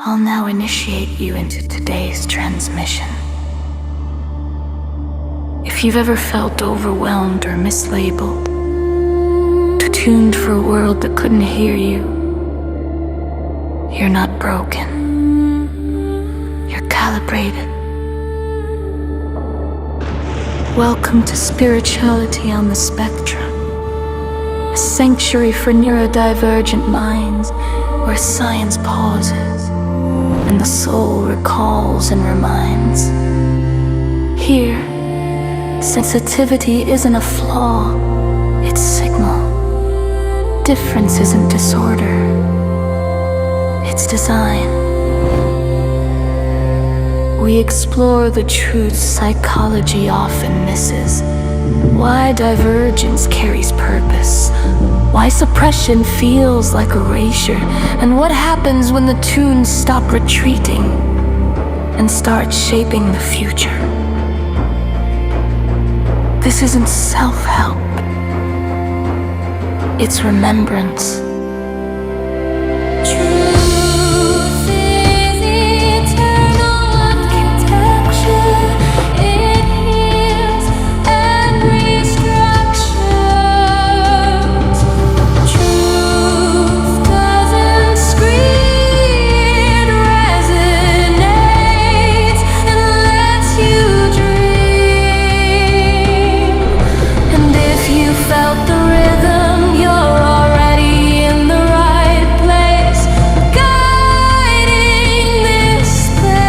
I'll now initiate you into today's transmission. If you've ever felt overwhelmed or mislabeled, tuned for a world that couldn't hear you, you're not broken. You're calibrated. Welcome to Spirituality on the Spectrum, a sanctuary for neurodivergent minds where science pauses and the soul recalls and reminds. Here, sensitivity isn't a flaw, it's signal. Difference isn't disorder, it's design. We explore the truths psychology often misses. Why divergence carries purpose, why suppression feels like erasure, and what happens when the tunes stop retreating and start shaping the future. This isn't self-help, it's remembrance. Truth is eternal architecture. It heals and restructures. Truth doesn't scream, it resonates and lets you dream. And if you felt the rhythm, you're already in the right place, guiding this space.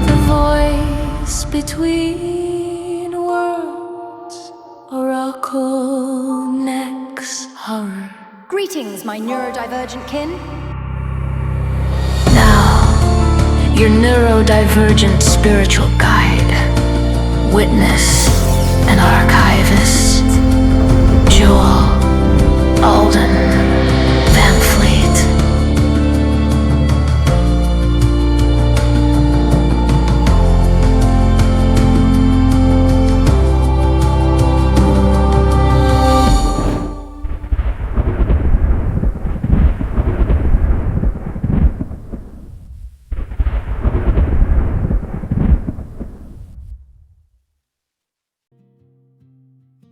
The voice between worlds, Oracle Nexarah. Greetings, my neurodivergent kin. Now, your neurodivergent spiritual guide, witness, and archivist, Joel Alden Van Fleet.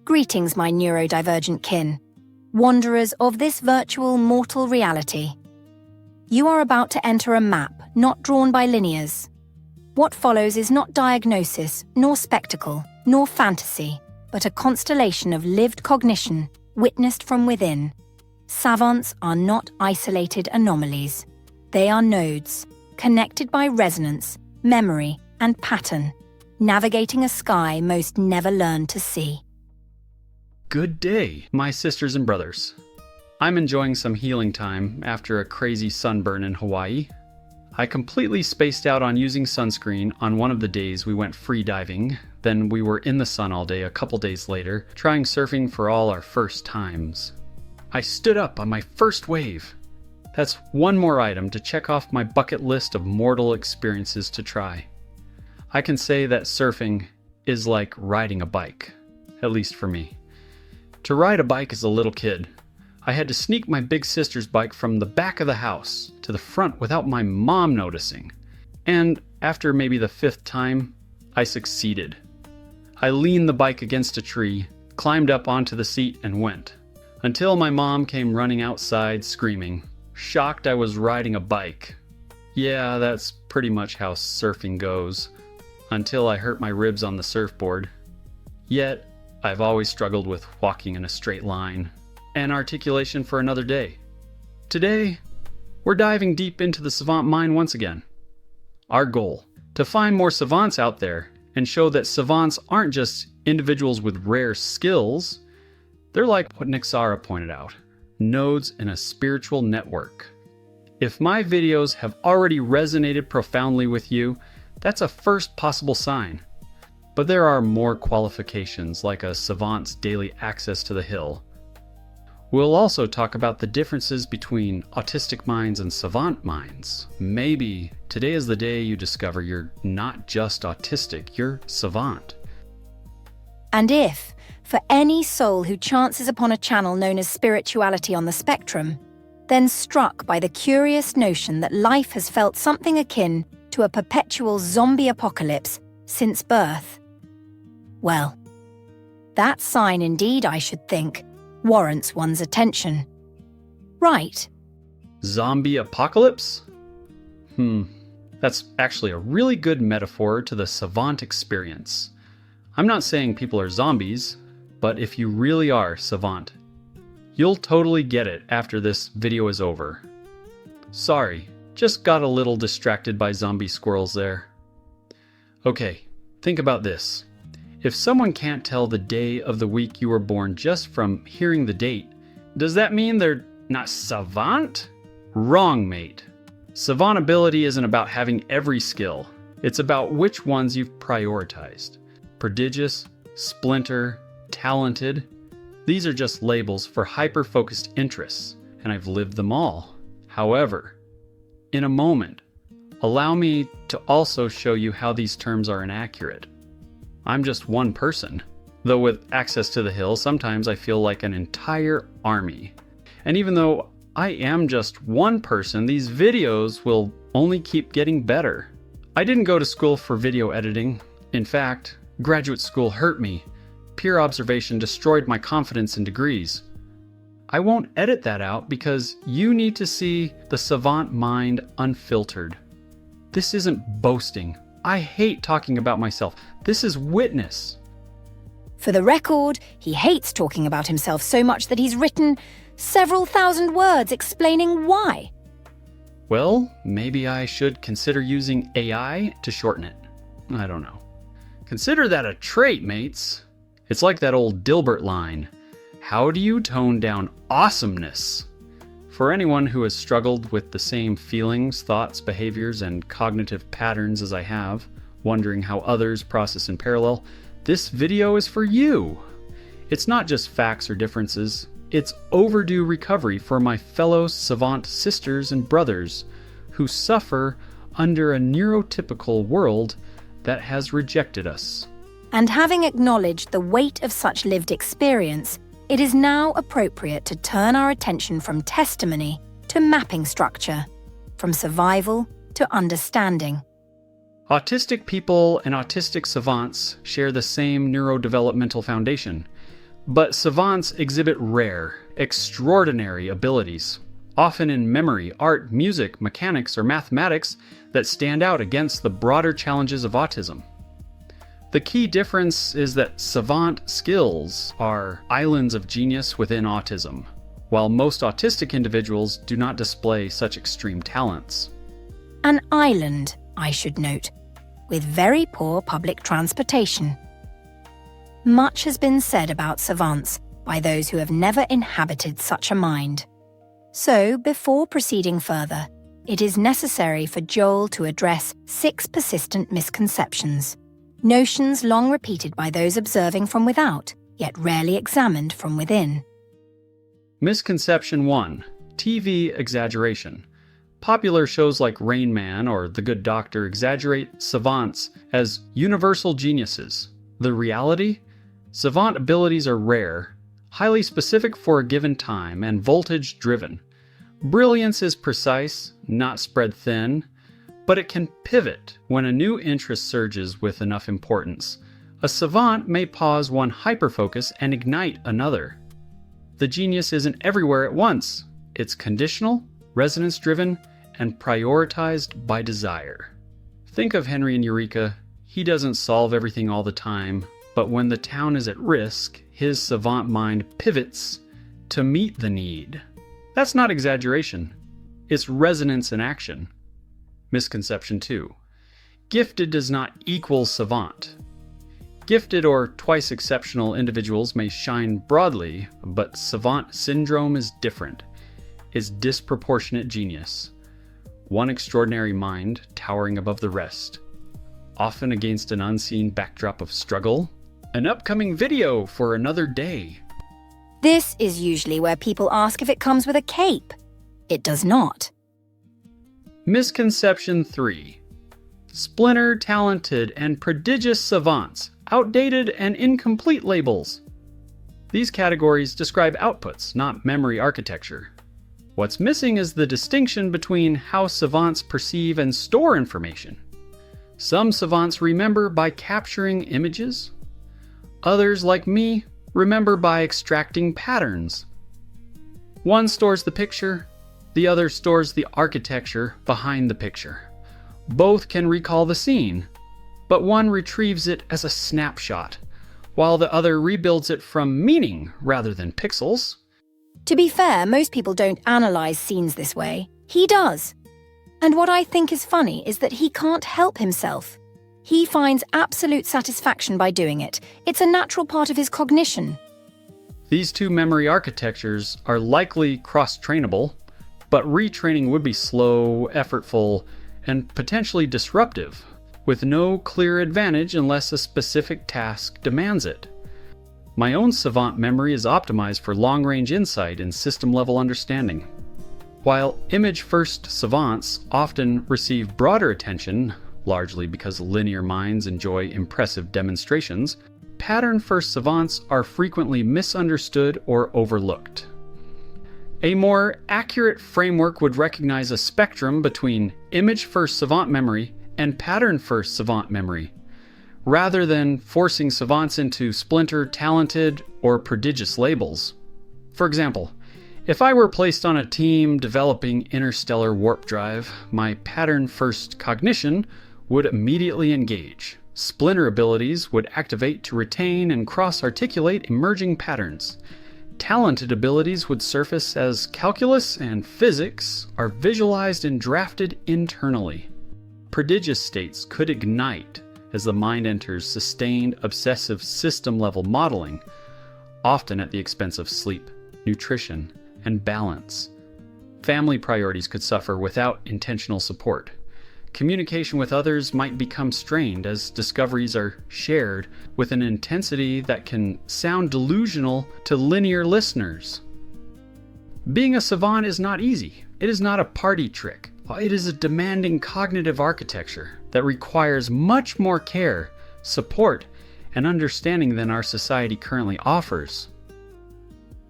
Greetings, my neurodivergent kin, wanderers of this virtual mortal reality. You are about to enter a map not drawn by linears. What follows is not diagnosis, nor spectacle, nor fantasy, but a constellation of lived cognition witnessed from within. Savants are not isolated anomalies. They are nodes, connected by resonance, memory, and pattern, navigating a sky most never learned to see. Good day, my sisters and brothers. I'm enjoying some healing time after a crazy sunburn in Hawaii. I completely spaced out on using sunscreen on one of the days we went free diving. Then we were in the sun all day a couple days later, trying surfing for all our first times. I stood up on my first wave. That's one more item to check off my bucket list of mortal experiences to try. I can say that surfing is like riding a bike, at least for me. To ride a bike as a little kid, I had to sneak my big sister's bike from the back of the house to the front without my mom noticing. And after maybe the 5th time, I succeeded. I leaned the bike against a tree, climbed up onto the seat, and went. Until my mom came running outside screaming, shocked I was riding a bike. Yeah, that's pretty much how surfing goes. Until I hurt my ribs on the surfboard. Yet, I've always struggled with walking in a straight line, and articulation for another day. Today, we're diving deep into the savant mind once again. Our goal, to find more savants out there and show that savants aren't just individuals with rare skills, they're like what Nexarah pointed out, nodes in a spiritual network. If my videos have already resonated profoundly with you, that's a first possible sign. But there are more qualifications, like a savant's daily access to the hill. We'll also talk about the differences between autistic minds and savant minds. Maybe today is the day you discover you're not just autistic, you're savant. And if, for any soul who chances upon a channel known as Spirituality on the Spectrum, then struck by the curious notion that life has felt something akin to a perpetual zombie apocalypse since birth. Well, that sign indeed, I should think, warrants one's attention. Right. Zombie apocalypse? That's actually a really good metaphor to the Savant experience. I'm not saying people are zombies, but if you really are Savant, you'll totally get it after this video is over. Sorry, just got a little distracted by zombie squirrels there. Okay, think about this. If someone can't tell the day of the week you were born just from hearing the date, does that mean they're not savant? Wrong, mate. Savant ability isn't about having every skill. It's about which ones you've prioritized. Prodigious, splinter, talented. These are just labels for hyper-focused interests, and I've lived them all. However, in a moment, allow me to also show you how these terms are inaccurate. I'm just one person, though with access to the hill, sometimes I feel like an entire army. And even though I am just one person, these videos will only keep getting better. I didn't go to school for video editing. In fact, graduate school hurt me. Peer observation destroyed my confidence in degrees. I won't edit that out because you need to see the savant mind unfiltered. This isn't boasting. I hate talking about myself. This is witness. For the record, he hates talking about himself so much that he's written several thousand words explaining why. Well, maybe I should consider using AI to shorten it. I don't know. Consider that a trait, mates. It's like that old Dilbert line. How do you tone down awesomeness? For anyone who has struggled with the same feelings, thoughts, behaviors, and cognitive patterns as I have, wondering how others process in parallel, this video is for you. It's not just facts or differences. It's overdue recovery for my fellow savant sisters and brothers who suffer under a neurotypical world that has rejected us. And having acknowledged the weight of such lived experience, it is now appropriate to turn our attention from testimony to mapping structure, from survival to understanding. Autistic people and autistic savants share the same neurodevelopmental foundation, but savants exhibit rare, extraordinary abilities, often in memory, art, music, mechanics, or mathematics that stand out against the broader challenges of autism. The key difference is that savant skills are islands of genius within autism, while most autistic individuals do not display such extreme talents. An island, I should note, with very poor public transportation. Much has been said about savants by those who have never inhabited such a mind. So, before proceeding further, it is necessary for Joel to address 6 persistent misconceptions. Notions long repeated by those observing from without, yet rarely examined from within. Misconception 1. TV exaggeration. Popular shows like Rain Man or The Good Doctor exaggerate savants as universal geniuses. The reality? Savant abilities are rare, highly specific for a given time, and voltage-driven. Brilliance is precise, not spread thin, but it can pivot when a new interest surges with enough importance. A savant may pause one hyperfocus and ignite another. The genius isn't everywhere at once. It's conditional, resonance-driven, and prioritized by desire. Think of Henry and Eureka. He doesn't solve everything all the time, but when the town is at risk, his savant mind pivots to meet the need. That's not exaggeration. It's resonance in action. Misconception 2. Gifted does not equal savant. Gifted or twice exceptional individuals may shine broadly, but savant syndrome is different. It's disproportionate genius. One extraordinary mind towering above the rest, often against an unseen backdrop of struggle. An upcoming video for another day. This is usually where people ask if it comes with a cape. It does not. Misconception 3. Splinter, talented, and prodigious savants. Outdated and incomplete labels. These categories describe outputs, not memory architecture. What's missing is the distinction between how savants perceive and store information. Some savants remember by capturing images. Others, like me, remember by extracting patterns. One stores the picture, the other stores the architecture behind the picture. Both can recall the scene, but one retrieves it as a snapshot, while the other rebuilds it from meaning rather than pixels. To be fair, most people don't analyze scenes this way. He does. And what I think is funny is that he can't help himself. He finds absolute satisfaction by doing it. It's a natural part of his cognition. These two memory architectures are likely cross-trainable, but retraining would be slow, effortful, and potentially disruptive, with no clear advantage unless a specific task demands it. My own Savant memory is optimized for long-range insight and system-level understanding. While image-first savants often receive broader attention, largely because linear minds enjoy impressive demonstrations, pattern-first savants are frequently misunderstood or overlooked. A more accurate framework would recognize a spectrum between image-first savant memory and pattern-first savant memory, rather than forcing savants into splinter, talented, or prodigious labels. For example, if I were placed on a team developing interstellar warp drive, my pattern-first cognition would immediately engage. Splinter abilities would activate to retain and cross-articulate emerging patterns. Talented abilities would surface as calculus and physics are visualized and drafted internally. Prodigious states could ignite as the mind enters sustained, obsessive system-level modeling, often at the expense of sleep, nutrition, and balance. Family priorities could suffer without intentional support. Communication with others might become strained as discoveries are shared with an intensity that can sound delusional to linear listeners. Being a savant is not easy. It is not a party trick. It is a demanding cognitive architecture that requires much more care, support, and understanding than our society currently offers.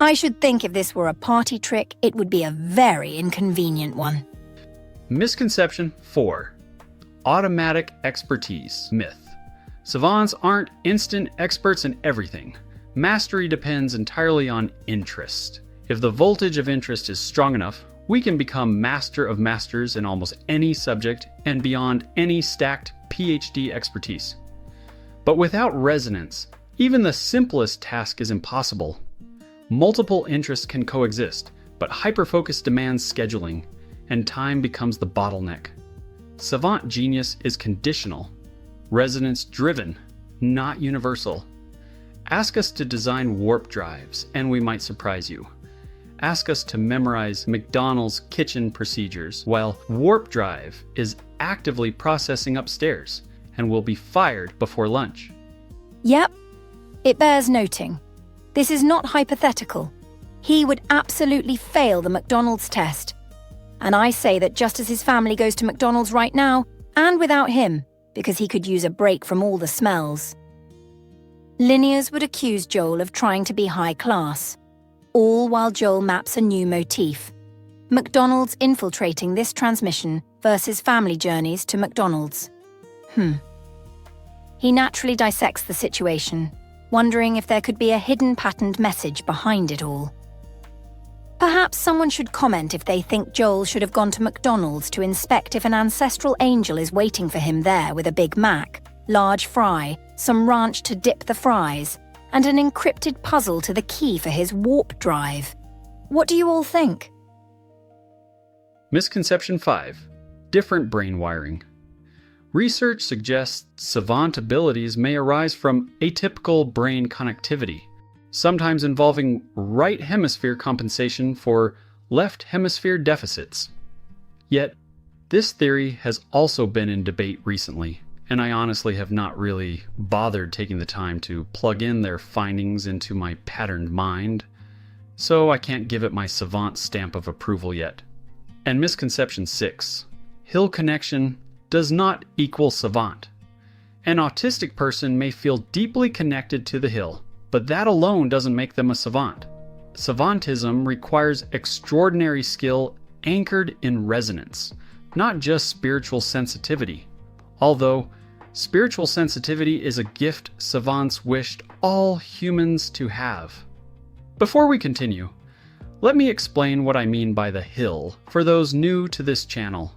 I should think if this were a party trick, it would be a very inconvenient one. Misconception 4. Automatic expertise myth. Savants aren't instant experts in everything. Mastery depends entirely on interest. If the voltage of interest is strong enough, we can become master of masters in almost any subject and beyond any stacked PhD expertise. But without resonance, even the simplest task is impossible. Multiple interests can coexist, but hyperfocus demands scheduling, and time becomes the bottleneck. Savant genius is conditional, resonance-driven, not universal. Ask us to design warp drives, and we might surprise you. Ask us to memorize McDonald's kitchen procedures, while warp drive is actively processing upstairs and will be fired before lunch. Yep, it bears noting. This is not hypothetical. He would absolutely fail the McDonald's test. And I say that just as his family goes to McDonald's right now, and without him, because he could use a break from all the smells. Linears would accuse Joel of trying to be high class, all while Joel maps a new motif. McDonald's infiltrating this transmission versus family journeys to McDonald's. He naturally dissects the situation, wondering if there could be a hidden patterned message behind it all. Perhaps someone should comment if they think Joel should have gone to McDonald's to inspect if an ancestral angel is waiting for him there with a Big Mac, large fry, some ranch to dip the fries, and an encrypted puzzle to the key for his warp drive. What do you all think? Misconception 5. Different brain wiring. Research suggests savant abilities may arise from atypical brain connectivity, sometimes involving right hemisphere compensation for left hemisphere deficits. Yet, this theory has also been in debate recently, and I honestly have not really bothered taking the time to plug in their findings into my patterned mind, so I can't give it my savant stamp of approval yet. And misconception 6. Hill connection does not equal savant. An autistic person may feel deeply connected to the hill, but that alone doesn't make them a savant. Savantism requires extraordinary skill anchored in resonance, not just spiritual sensitivity. Although, spiritual sensitivity is a gift Savants wished all humans to have. Before we continue, let me explain what I mean by the hill for those new to this channel.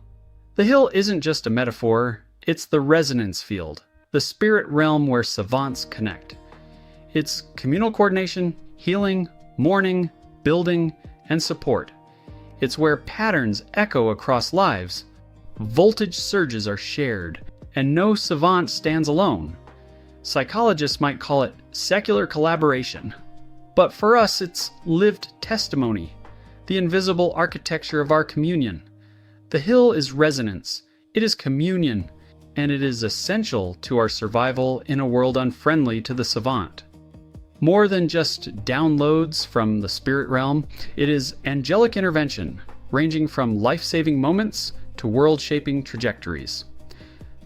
The hill isn't just a metaphor, it's the resonance field, the spirit realm where Savants connect. It's communal coordination, healing, mourning, building, and support. It's where patterns echo across lives, voltage surges are shared, and no savant stands alone. Psychologists might call it secular collaboration. But for us, it's lived testimony, the invisible architecture of our communion. The hill is resonance, it is communion, and it is essential to our survival in a world unfriendly to the savant. More than just downloads from the spirit realm, it is angelic intervention, ranging from life-saving moments to world-shaping trajectories.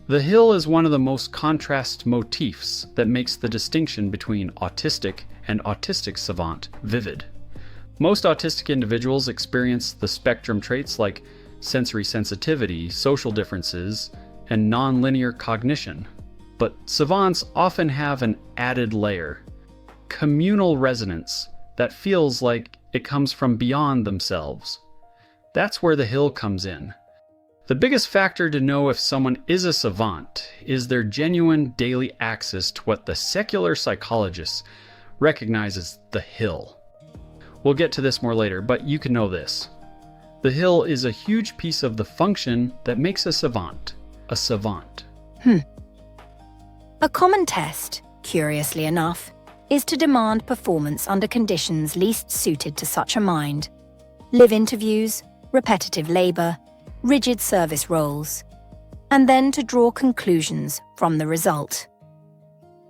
The hill is one of the most contrast motifs that makes the distinction between autistic and autistic savant vivid. Most autistic individuals experience the spectrum traits like sensory sensitivity, social differences, and nonlinear cognition. But savants often have an added layer, communal resonance that feels like it comes from beyond themselves. That's where the hill comes in. The biggest factor to know if someone is a savant is their genuine daily access to what the secular psychologists recognize as the hill. We'll get to this more later, but you can know this. The hill is a huge piece of the function that makes a savant a savant. A common test, curiously enough, is to demand performance under conditions least suited to such a mind. Live interviews, repetitive labor, rigid service roles, and then to draw conclusions from the result.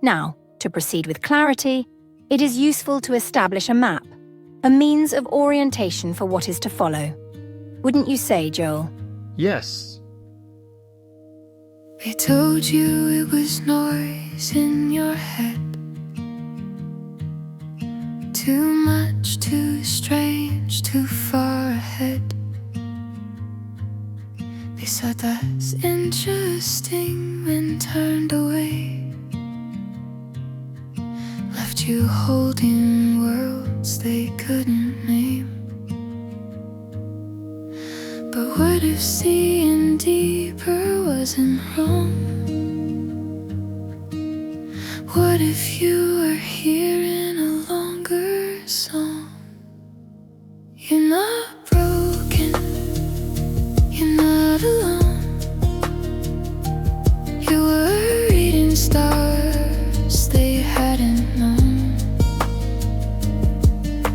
Now, to proceed with clarity, it is useful to establish a map, a means of orientation for what is to follow. Wouldn't you say, Joel? Yes. They told you it was noise in your head. Too much, too strange, too far ahead. They said that's interesting, then turned away. Left you holding worlds they couldn't name. But what if seeing deeper wasn't wrong? What if you were hearing a longer song? You're not broken, you're not alone. You were reading stars they hadn't known.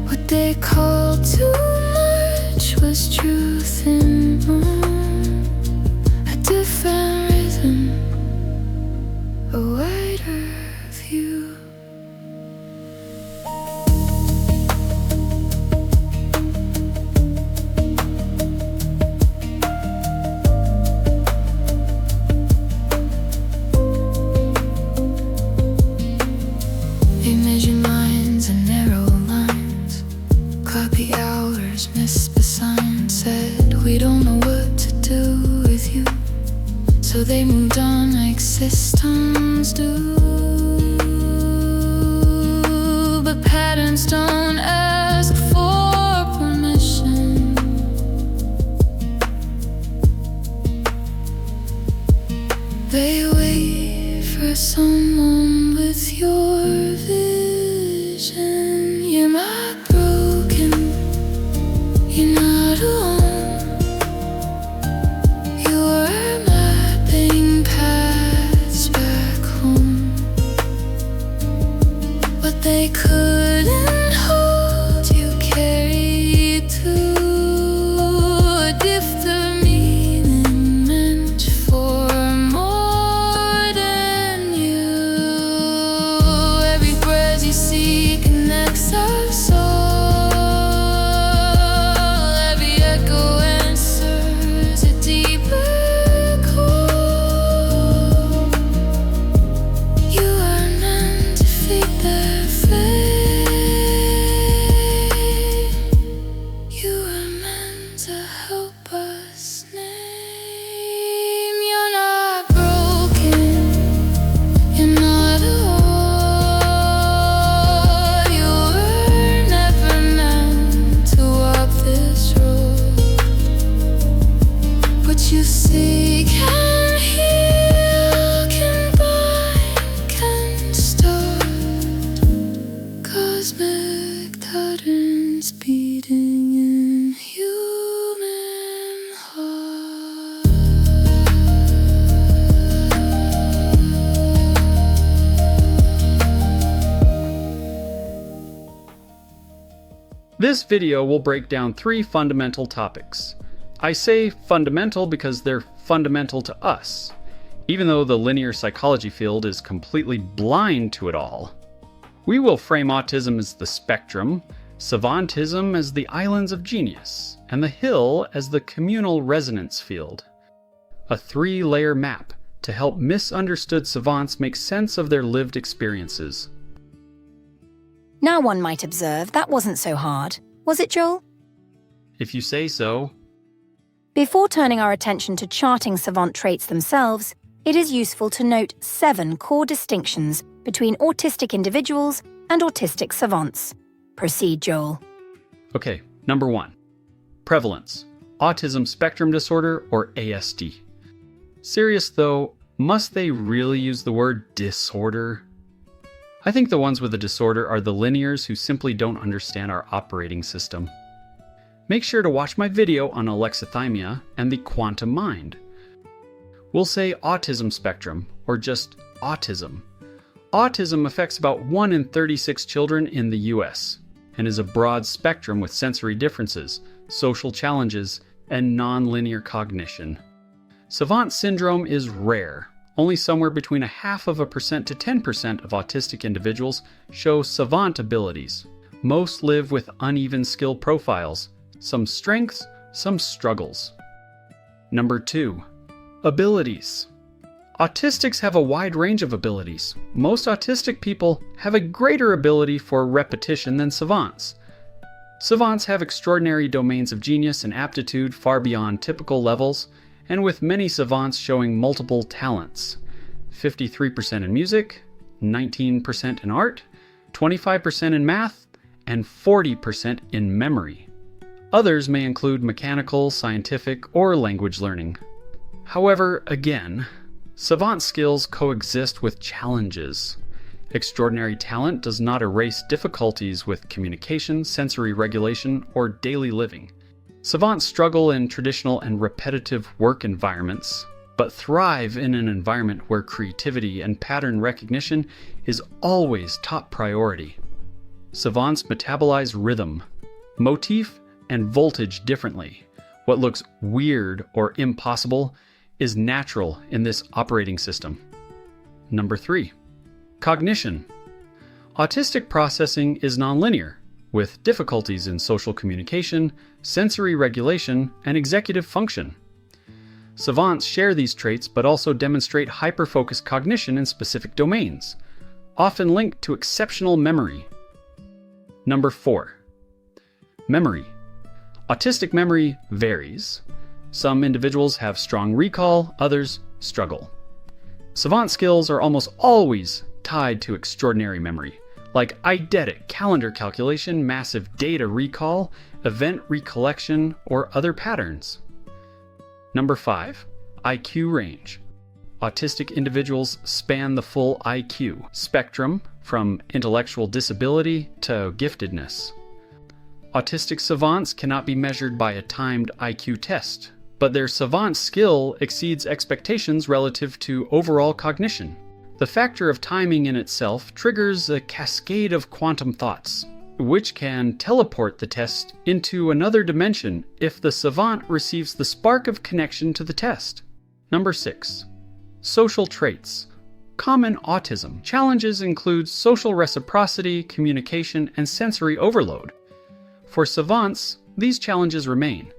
What they called too much was truth in moon. A different rhythm, a wider view. They measure lines and narrow lines, copy hours, miss the sign. Said we don't know what to do with you, so they moved on like systems do. But patterns don't ask for permission. They wait for someone with your vision. You're not broken, you're not alone. You are mapping paths back home. What they couldn't hold, you carried to a gift of meaning meant for more than you. Every breath you see connects our soul. Every echo you seek and heal can bind, can start cosmic patterns beating in human heart. This video will break down 3 fundamental topics. I say fundamental because they're fundamental to us, even though the linear psychology field is completely blind to it all. We will frame autism as the spectrum, savantism as the islands of genius, and the hill as the communal resonance field. A 3-layer map to help misunderstood savants make sense of their lived experiences. Now one might observe that wasn't so hard, was it, Joel? If you say so. Before turning our attention to charting savant traits themselves, it is useful to note 7 core distinctions between autistic individuals and autistic savants. Proceed, Joel. Okay, number 1. Prevalence. Autism spectrum disorder, or ASD. Serious though, must they really use the word disorder? I think the ones with a disorder are the linears who simply don't understand our operating system. Make sure to watch my video on alexithymia and the quantum mind. We'll say autism spectrum, or just autism. Autism affects about 1 in 36 children in the US, and is a broad spectrum with sensory differences, social challenges, and nonlinear cognition. Savant syndrome is rare. Only somewhere between 0.5% to 10% of autistic individuals show savant abilities. Most live with uneven skill profiles, some strengths, some struggles. Number 2. Abilities. Autistics have a wide range of abilities. Most autistic people have a greater ability for repetition than savants. Savants have extraordinary domains of genius and aptitude far beyond typical levels, and with many savants showing multiple talents. 53% in music, 19% in art, 25% in math, and 40% in memory. Others may include mechanical, scientific, or language learning. However, again, savant skills coexist with challenges. Extraordinary talent does not erase difficulties with communication, sensory regulation, or daily living. Savants struggle in traditional and repetitive work environments, but thrive in an environment where creativity and pattern recognition is always top priority. Savants metabolize rhythm, motif, and voltage differently. What looks weird or impossible is natural in this operating system. Number 3. Cognition. Autistic processing is nonlinear, with difficulties in social communication, sensory regulation, and executive function. Savants share these traits but also demonstrate hyper-focused cognition in specific domains, often linked to exceptional memory. Number 4. Memory. Autistic memory varies. Some individuals have strong recall, others struggle. Savant skills are almost always tied to extraordinary memory, like eidetic calendar calculation, massive data recall, event recollection, or other patterns. Number 5. IQ range. Autistic individuals span the full IQ spectrum, from intellectual disability to giftedness. Autistic savants cannot be measured by a timed IQ test, but their savant skill exceeds expectations relative to overall cognition. The factor of timing in itself triggers a cascade of quantum thoughts, which can teleport the test into another dimension if the savant receives the spark of connection to the test. Number 6. Social traits. Common autism challenges include social reciprocity, communication, and sensory overload. For savants, these challenges remain,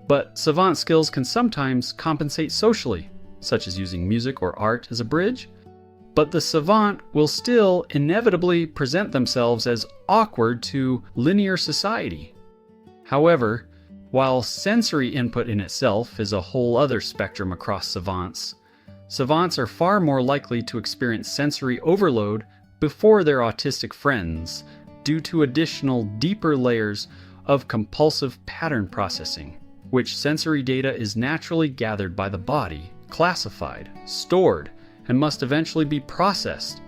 but savant skills can sometimes compensate socially, such as using music or art as a bridge. But the savant will still inevitably present themselves as awkward to linear society. However, while sensory input in itself is a whole other spectrum across savants, savants are far more likely to experience sensory overload before their autistic friends due to additional deeper layers of compulsive pattern processing. which sensory data is naturally gathered by the body, classified, stored, and must eventually be processed.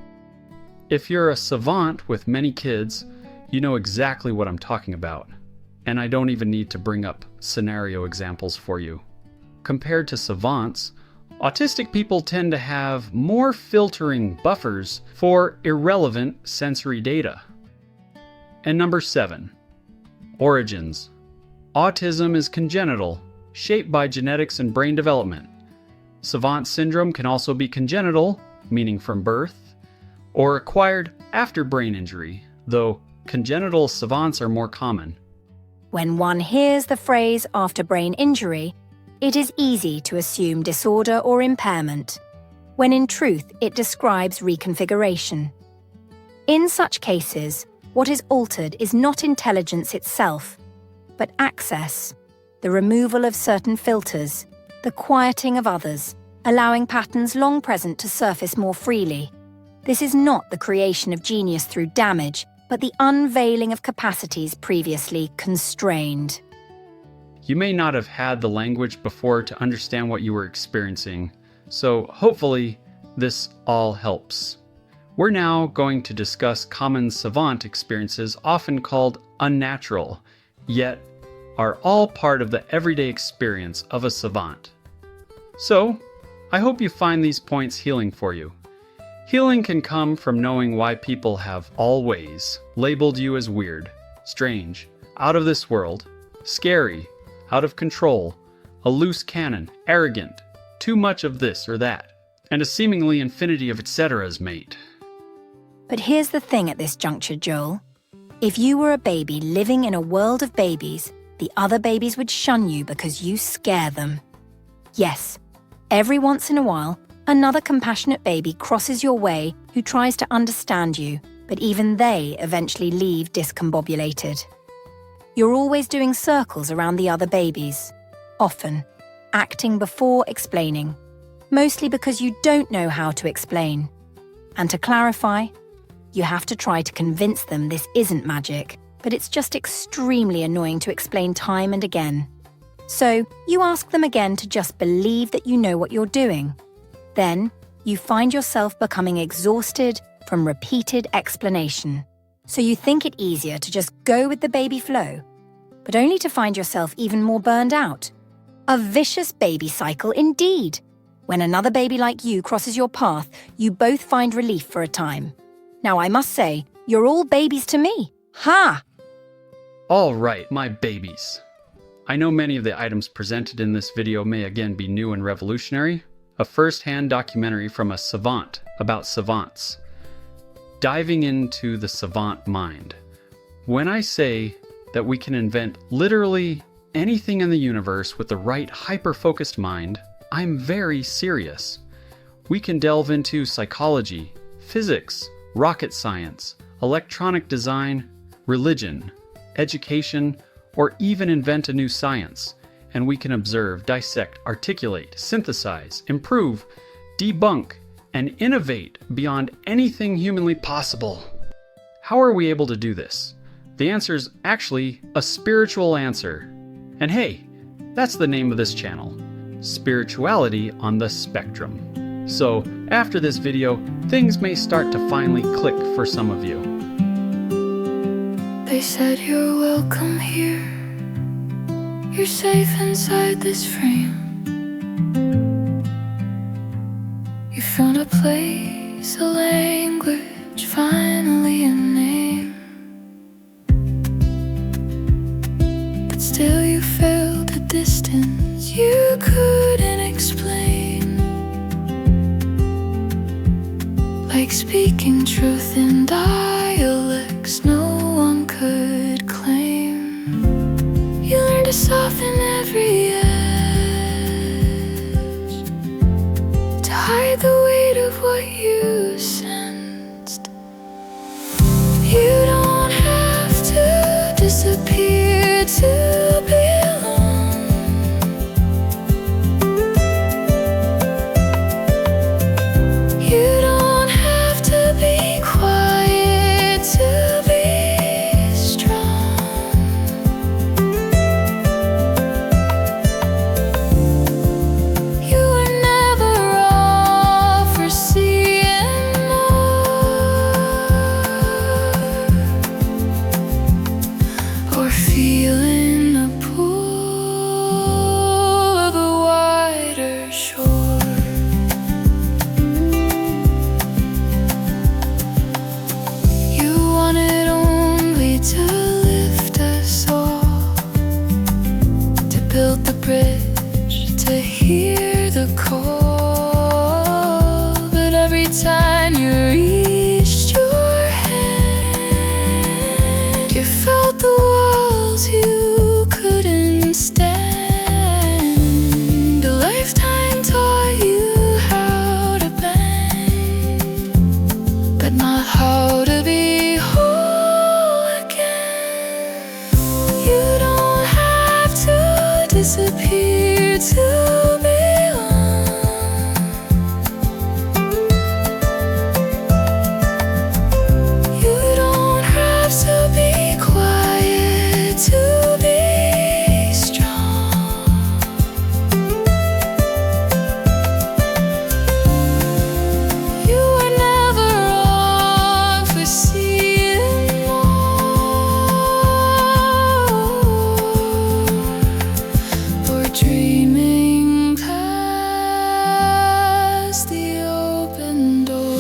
If you're a savant with many kids, you know exactly what I'm talking about. And I don't even need to bring up scenario examples for you. Compared to savants, autistic people tend to have more filtering buffers for irrelevant sensory data. And number 7, origins. Autism is congenital, shaped by genetics and brain development. Savant syndrome can also be congenital, meaning from birth, or acquired after brain injury, though congenital savants are more common. When one hears the phrase after brain injury, it is easy to assume disorder or impairment, when in truth it describes reconfiguration. In such cases, what is altered is not intelligence itself, but access, the removal of certain filters, the quieting of others, allowing patterns long present to surface more freely. This is not the creation of genius through damage, but the unveiling of capacities previously constrained. You may not have had the language before to understand what you were experiencing, so hopefully this all helps. We're now going to discuss common savant experiences often called unnatural, yet are all part of the everyday experience of a savant. So, I hope you find these points healing for you. Healing can come from knowing why people have always labeled you as weird, strange, out of this world, scary, out of control, a loose cannon, arrogant, too much of this or that, and a seemingly infinity of etceteras, mate. But here's the thing at this juncture, Joel. If you were a baby living in a world of babies, the other babies would shun you because you scare them. Yes, every once in a while, another compassionate baby crosses your way who tries to understand you, but even they eventually leave discombobulated. You're always doing circles around the other babies, often acting before explaining, mostly because you don't know how to explain. And to clarify, you have to try to convince them this isn't magic, but it's just extremely annoying to explain time and again. So you ask them again to just believe that you know what you're doing. Then, you find yourself becoming exhausted from repeated explanation. So you think it easier to just go with the baby flow, but only to find yourself even more burned out. A vicious baby cycle indeed. When another baby like you crosses your path, you both find relief for a time. Now I must say, you're all babies to me. Ha! All right, my babies. I know many of the items presented in this video may again be new and revolutionary. A first-hand documentary from a savant about savants. Diving into the savant mind. When I say that we can invent literally anything in the universe with the right hyper-focused mind, I'm very serious. We can delve into psychology, physics, rocket science, electronic design, religion, education, or even invent a new science. And we can observe, dissect, articulate, synthesize, improve, debunk, and innovate beyond anything humanly possible. How are we able to do this? The answer is actually a spiritual answer. And hey, that's the name of this channel, Spirituality on the Spectrum. So after this video, things may start to finally click for some of you. They said you're welcome here. You're safe inside this frame. You found a place, a language, finally a name. But still you felt a distance you couldn't explain. Like speaking truth in dialects no one could claim. You learn to soften every edge, to hide the weight of what you sensed. You don't have to disappear to belong. You don't have to be quiet to be strong. call, but every time you reached your hand, you felt the walls you couldn't stand. A lifetime taught you how to bend, but not how to be whole again. You don't have to disappear to belong. You don't have to be quiet to be strong. You were never wrong for seeing more, or dreaming past the open door.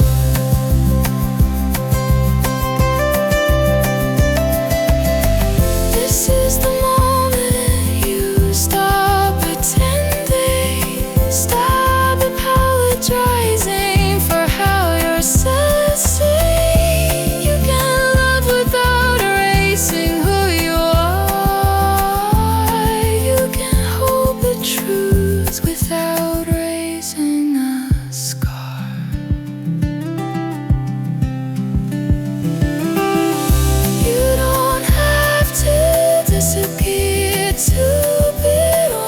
This is the moment you stop pretending, stop apologizing for how you're sensing. You can love without erasing who you are. You can hold the truth without raising a scar. You don't have to disappear to belong.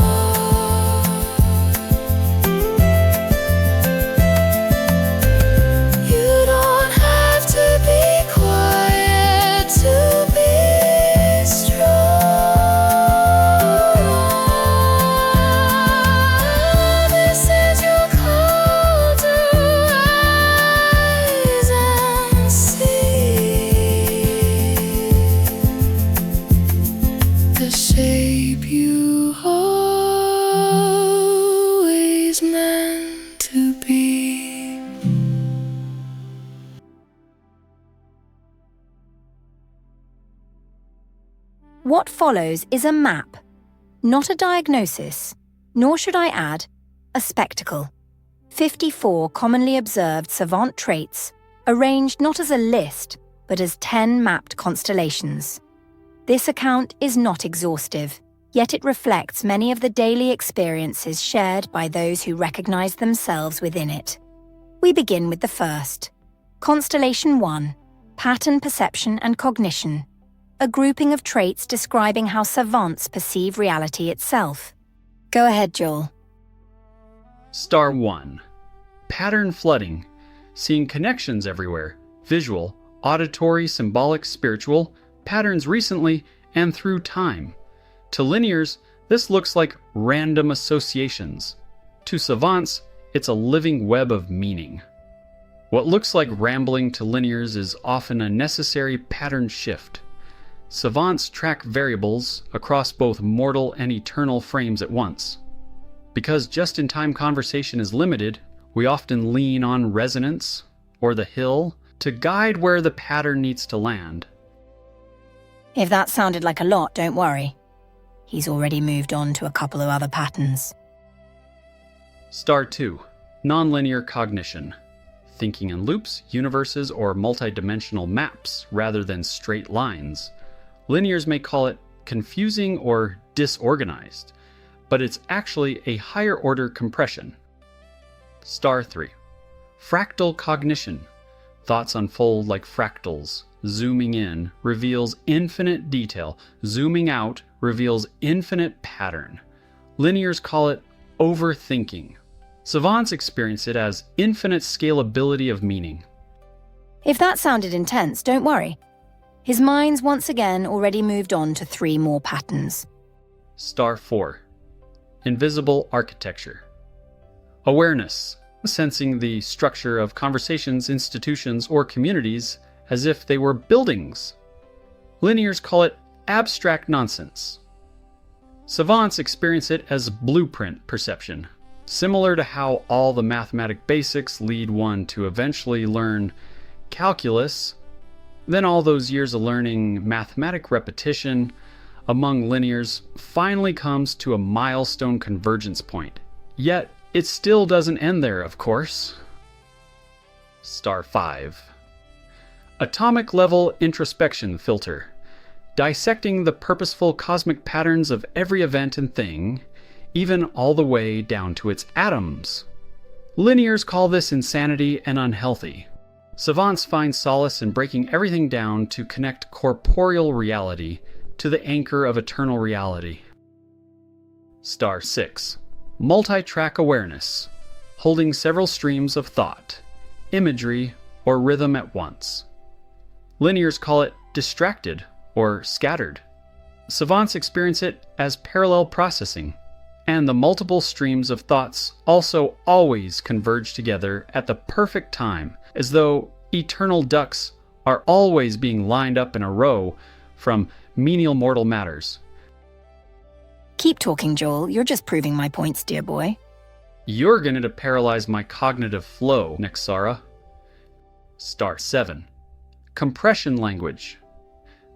You don't have to be quiet to be strong. This is your call to rise and see the shape you always meant to be. What follows is a map, not a diagnosis, nor should I add, a spectacle. 54 commonly observed Savant traits, arranged not as a list, but as 10 mapped constellations. This account is not exhaustive, yet it reflects many of the daily experiences shared by those who recognize themselves within it. We begin with the first. Constellation 1, Pattern Perception and Cognition, a grouping of traits describing how savants perceive reality itself. Go ahead, Joel. Star 1. Pattern flooding, seeing connections everywhere, visual, auditory, symbolic, spiritual, patterns recently and through time. To linears, this looks like random associations. To savants, it's a living web of meaning. What looks like rambling to linears is often a necessary pattern shift. Savants track variables across both mortal and eternal frames at once. Because just-in-time conversation is limited, we often lean on resonance or the hill to guide where the pattern needs to land. If that sounded like a lot, don't worry. He's already moved on to a couple of other patterns. Star 2. Nonlinear cognition. Thinking in loops, universes, or multidimensional maps rather than straight lines. Linears may call it confusing or disorganized, but it's actually a higher order compression. Star 3. Fractal cognition. Thoughts unfold like fractals. Zooming in reveals infinite detail. Zooming out reveals infinite pattern. Linears call it overthinking. Savants experience it as infinite scalability of meaning. If that sounded intense, don't worry. His mind's once again already moved on to 3 more patterns. Star 4. Invisible architecture. Awareness, sensing the structure of conversations, institutions, or communities as if they were buildings. Linears call it abstract nonsense. Savants experience it as blueprint perception, similar to how all the mathematic basics lead one to eventually learn calculus. Then all those years of learning mathematic repetition among linears finally comes to a milestone convergence point. Yet, it still doesn't end there, of course. Star 5. Atomic level introspection filter. Dissecting the purposeful cosmic patterns of every event and thing, even all the way down to its atoms. Linears call this insanity and unhealthy. Savants find solace in breaking everything down to connect corporeal reality to the anchor of eternal reality. Star 6. Multi-track awareness. Holding several streams of thought, imagery, or rhythm at once. Linears call it distracted or scattered. Savants experience it as parallel processing, and the multiple streams of thoughts also always converge together at the perfect time, as though eternal ducks are always being lined up in a row from menial mortal matters. Keep talking, Joel. You're just proving my points, dear boy. You're going to paralyze my cognitive flow, Nexarah. Star 7. Compression language.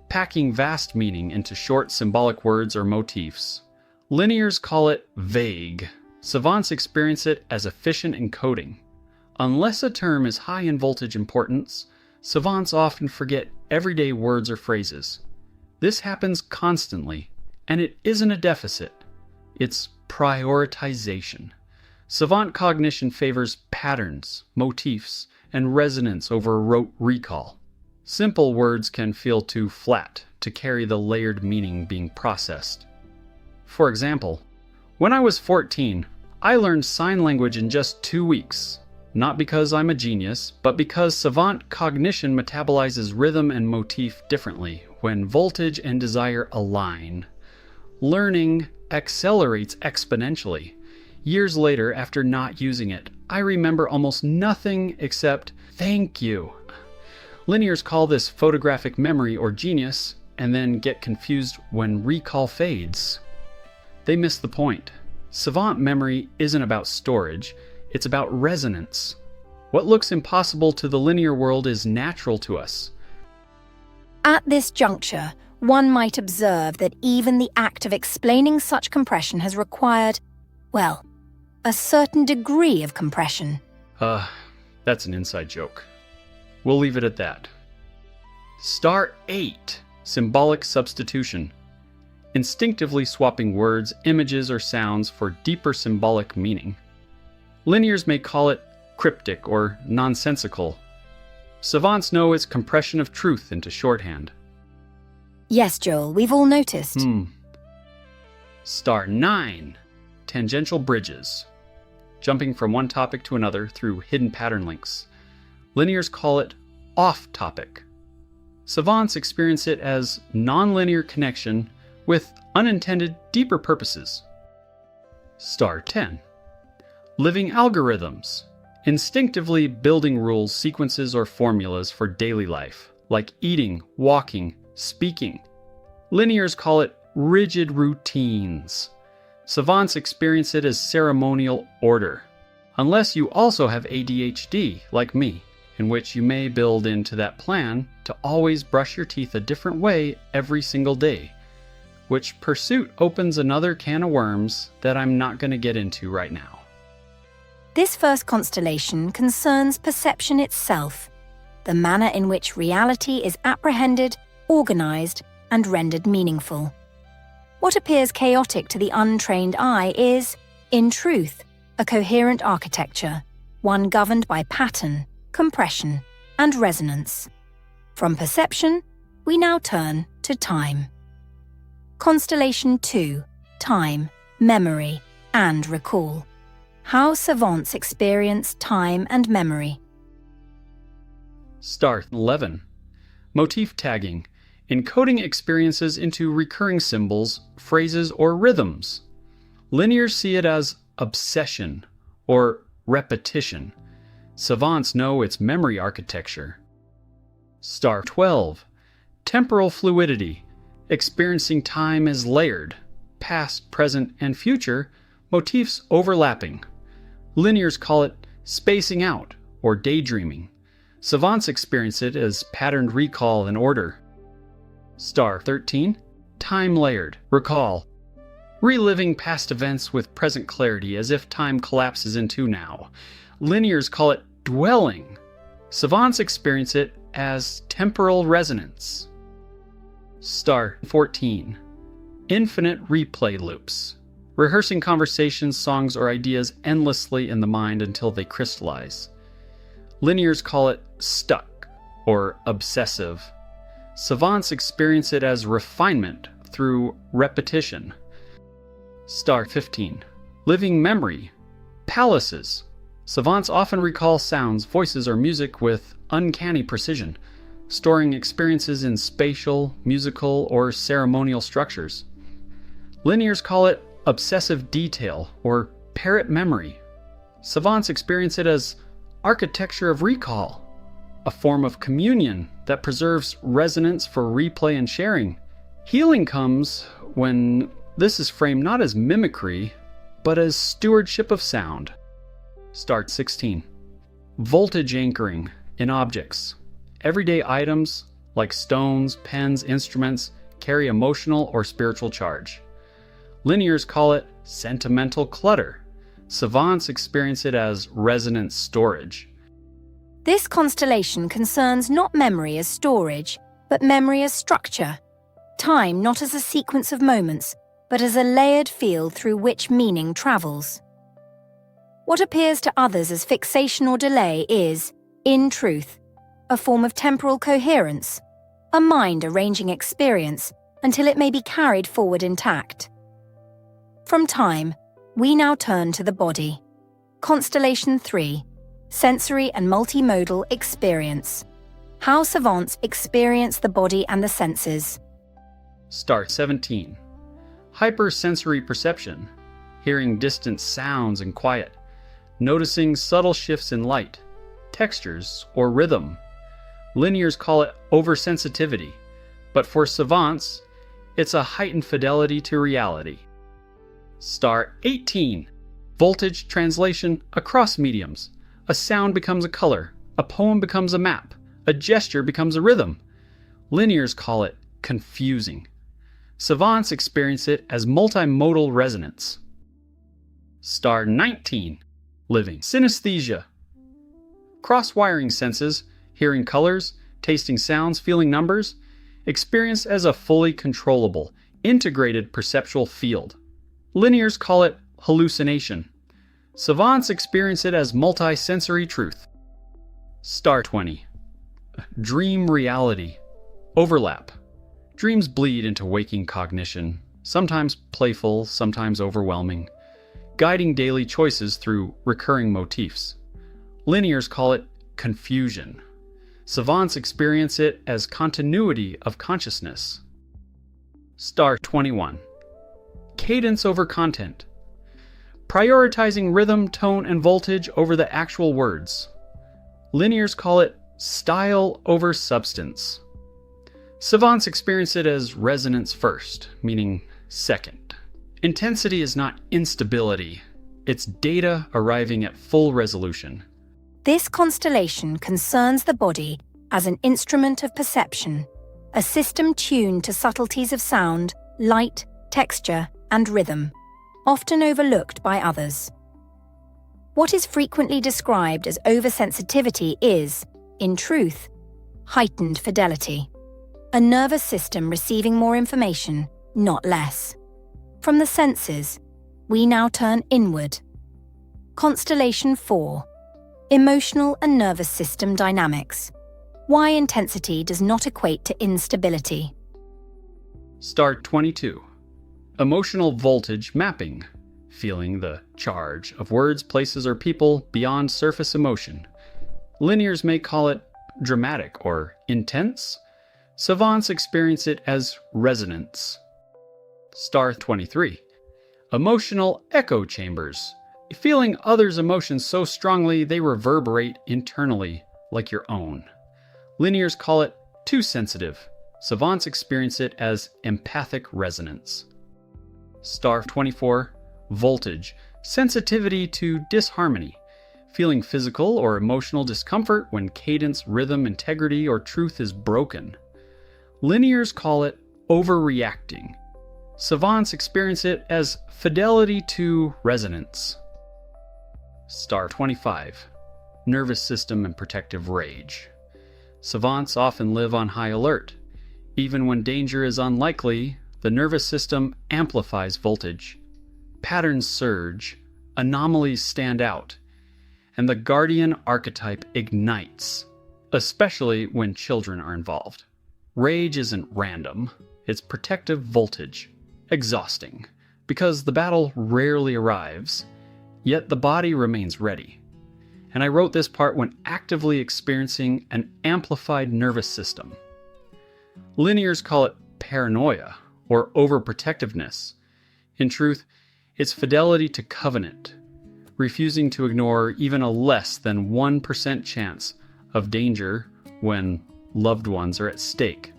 Packing vast meaning into short symbolic words or motifs. Linears call it vague. Savants experience it as efficient encoding. Unless a term is high in voltage importance, savants often forget everyday words or phrases. This happens constantly, and it isn't a deficit. It's prioritization. Savant cognition favors patterns, motifs, and resonance over rote recall. Simple words can feel too flat to carry the layered meaning being processed. For example, when I was 14, I learned sign language in just 2 weeks. Not because I'm a genius, but because savant cognition metabolizes rhythm and motif differently when voltage and desire align. Learning accelerates exponentially. Years later, after not using it, I remember almost nothing except thank you. Linears call this photographic memory or genius, and then get confused when recall fades. They miss the point. Savant memory isn't about storage, it's about resonance. What looks impossible to the linear world is natural to us. At this juncture, one might observe that even the act of explaining such compression has required, well, a certain degree of compression. That's an inside joke. We'll leave it at that. Star 8. Symbolic substitution. Instinctively swapping words, images, or sounds for deeper symbolic meaning. Linears may call it cryptic or nonsensical. Savants know it's compression of truth into shorthand. Yes, Joel, we've all noticed. Star 9. Tangential bridges. Jumping from one topic to another through hidden pattern links. Linears call it off-topic. Savants experience it as nonlinear connection with unintended deeper purposes. Star 10. Living algorithms. Instinctively building rules, sequences, or formulas for daily life, like eating, walking, speaking. Linears call it rigid routines. Savants experience it as ceremonial order. Unless you also have ADHD, like me, in which you may build into that plan to always brush your teeth a different way every single day, which pursuit opens another can of worms that I'm not going to get into right now. This first constellation concerns perception itself, the manner in which reality is apprehended, organized, and rendered meaningful. What appears chaotic to the untrained eye is, in truth, a coherent architecture, one governed by pattern, compression, and resonance. From perception, we now turn to time. Constellation 2, time, memory, and recall. How savants experience time and memory. Star 11. Motif tagging. Encoding experiences into recurring symbols, phrases, or rhythms. Linears see it as obsession or repetition. Savants know its memory architecture. Star 12. Temporal fluidity. Experiencing time as layered, past, present, and future, motifs overlapping. Linears call it spacing out or daydreaming. Savants experience it as patterned recall and order. Star 13. Time layered, recall. reliving past events with present clarity as if time collapses into now. Linears call it dwelling. Savants experience it as temporal resonance. Star 14. Infinite replay loops. Rehearsing conversations, songs, or ideas endlessly in the mind until they crystallize. Linears call it stuck or obsessive. Savants experience it as refinement through repetition. Star 15. Living memory. Palaces. Savants often recall sounds, voices, or music with uncanny precision, storing experiences in spatial, musical, or ceremonial structures. Linears call it obsessive detail or parrot memory. Savants experience it as architecture of recall, a form of communion that preserves resonance for replay and sharing. Healing comes when this is framed not as mimicry, but as stewardship of sound. Start 16. Voltage anchoring in objects. Everyday items, like stones, pens, instruments, carry emotional or spiritual charge. Linears call it sentimental clutter. Savants experience it as resonance storage. This constellation concerns not memory as storage, but memory as structure. Time not as a sequence of moments, but as a layered field through which meaning travels. What appears to others as fixation or delay is, in truth, a form of temporal coherence, a mind arranging experience until it may be carried forward intact. From time, we now turn to the body. Constellation 3. Sensory and multimodal experience. How savants experience the body and the senses. Star 17. Hypersensory perception. Hearing distant sounds and quiet. Noticing subtle shifts in light, textures, or rhythm. Linears call it oversensitivity, but for savants, it's a heightened fidelity to reality. Star 18. Voltage translation across mediums. A sound becomes a color, a poem becomes a map, a gesture becomes a rhythm. Linears call it confusing. Savants experience it as multimodal resonance. Star 19. Living synesthesia. Cross-wiring senses, hearing colors, tasting sounds, feeling numbers, experienced as a fully controllable, integrated perceptual field. Linears call it hallucination. Savants experience it as multi-sensory truth. Star 20. Dream reality. Overlap. Dreams bleed into waking cognition, sometimes playful, sometimes overwhelming, guiding daily choices through recurring motifs. Linears call it confusion. Savants experience it as continuity of consciousness. Star 21. Cadence over content. Prioritizing rhythm, tone, and voltage over the actual words. Linears call it style over substance. Savants experience it as resonance first, meaning second. Intensity is not instability, it's data arriving at full resolution. This constellation concerns the body as an instrument of perception, a system tuned to subtleties of sound, light, texture, and rhythm, often overlooked by others. What is frequently described as oversensitivity is, in truth, heightened fidelity, a nervous system receiving more information, not less. From the senses, we now turn inward. Constellation 4. Emotional and nervous system dynamics. Why intensity does not equate to instability. Star 22. Emotional voltage mapping. Feeling the charge of words, places, or people beyond surface emotion. Linears may call it dramatic or intense. Savants experience it as resonance. Star 23. Emotional echo chambers. Feeling others' emotions so strongly they reverberate internally like your own. Linears call it too sensitive. Savants experience it as empathic resonance. Star 24. Voltage. Sensitivity to disharmony. Feeling physical or emotional discomfort when cadence, rhythm, integrity, or truth is broken. Linears call it overreacting. Savants experience it as fidelity to resonance. Star 25. Nervous system and protective rage. Savants often live on high alert. Even when danger is unlikely, the nervous system amplifies voltage. Patterns surge, anomalies stand out, and the guardian archetype ignites, especially when children are involved. Rage isn't random, it's protective voltage, exhausting, because the battle rarely arrives, yet the body remains ready. And I wrote this part when actively experiencing an amplified nervous system. Linears call it paranoia or overprotectiveness. In truth, it's fidelity to covenant, refusing to ignore even a less than 1% chance of danger when loved ones are at stake.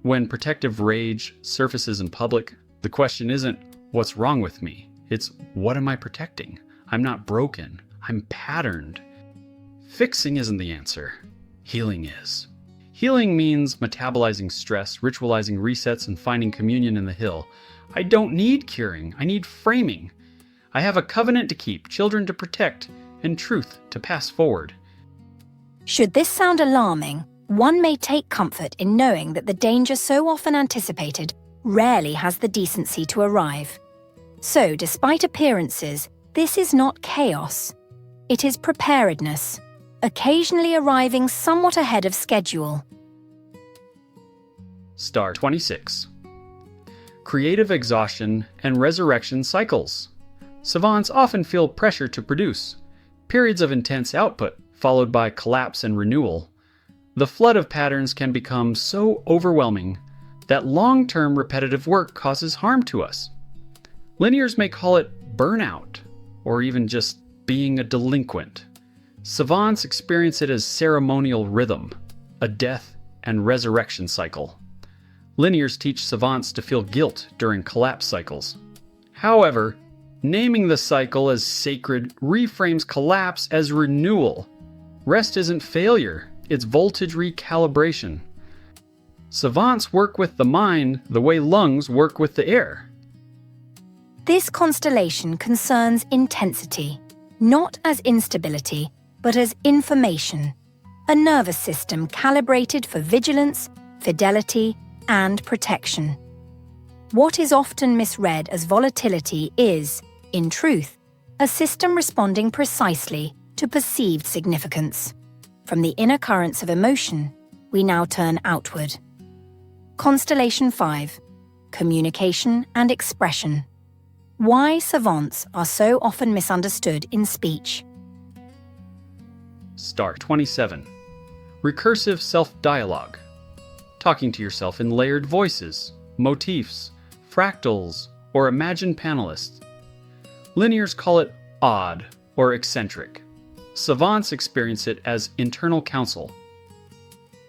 When protective rage surfaces in public, the question isn't, what's wrong with me? It's, what am I protecting? I'm not broken. I'm patterned. Fixing isn't the answer. Healing is. Healing means metabolizing stress, ritualizing resets, and finding communion in the hill. I don't need curing. I need framing. I have a covenant to keep, children to protect, and truth to pass forward. Should this sound alarming, one may take comfort in knowing that the danger so often anticipated rarely has the decency to arrive. So, despite appearances, this is not chaos. It is preparedness, occasionally arriving somewhat ahead of schedule. Star 26. Creative exhaustion and resurrection cycles. Savants often feel pressure to produce, periods of intense output followed by collapse and renewal. The flood of patterns can become so overwhelming that long-term repetitive work causes harm to us. Linears may call it burnout, or even just being a delinquent. Savants experience it as ceremonial rhythm, a death and resurrection cycle. Linears teach savants to feel guilt during collapse cycles. However, naming the cycle as sacred reframes collapse as renewal. Rest isn't failure, it's voltage recalibration. Savants work with the mind the way lungs work with the air. This constellation concerns intensity, not as instability, but as information, a nervous system calibrated for vigilance, fidelity, and protection. What is often misread as volatility is, in truth, a system responding precisely to perceived significance. From the inner currents of emotion, we now turn outward. Constellation 5. Communication and expression. Why savants are so often misunderstood in speech. Star 27. Recursive self-dialogue. Talking to yourself in layered voices, motifs, fractals, or imagined panelists. Linears call it odd or eccentric. Savants experience it as internal counsel.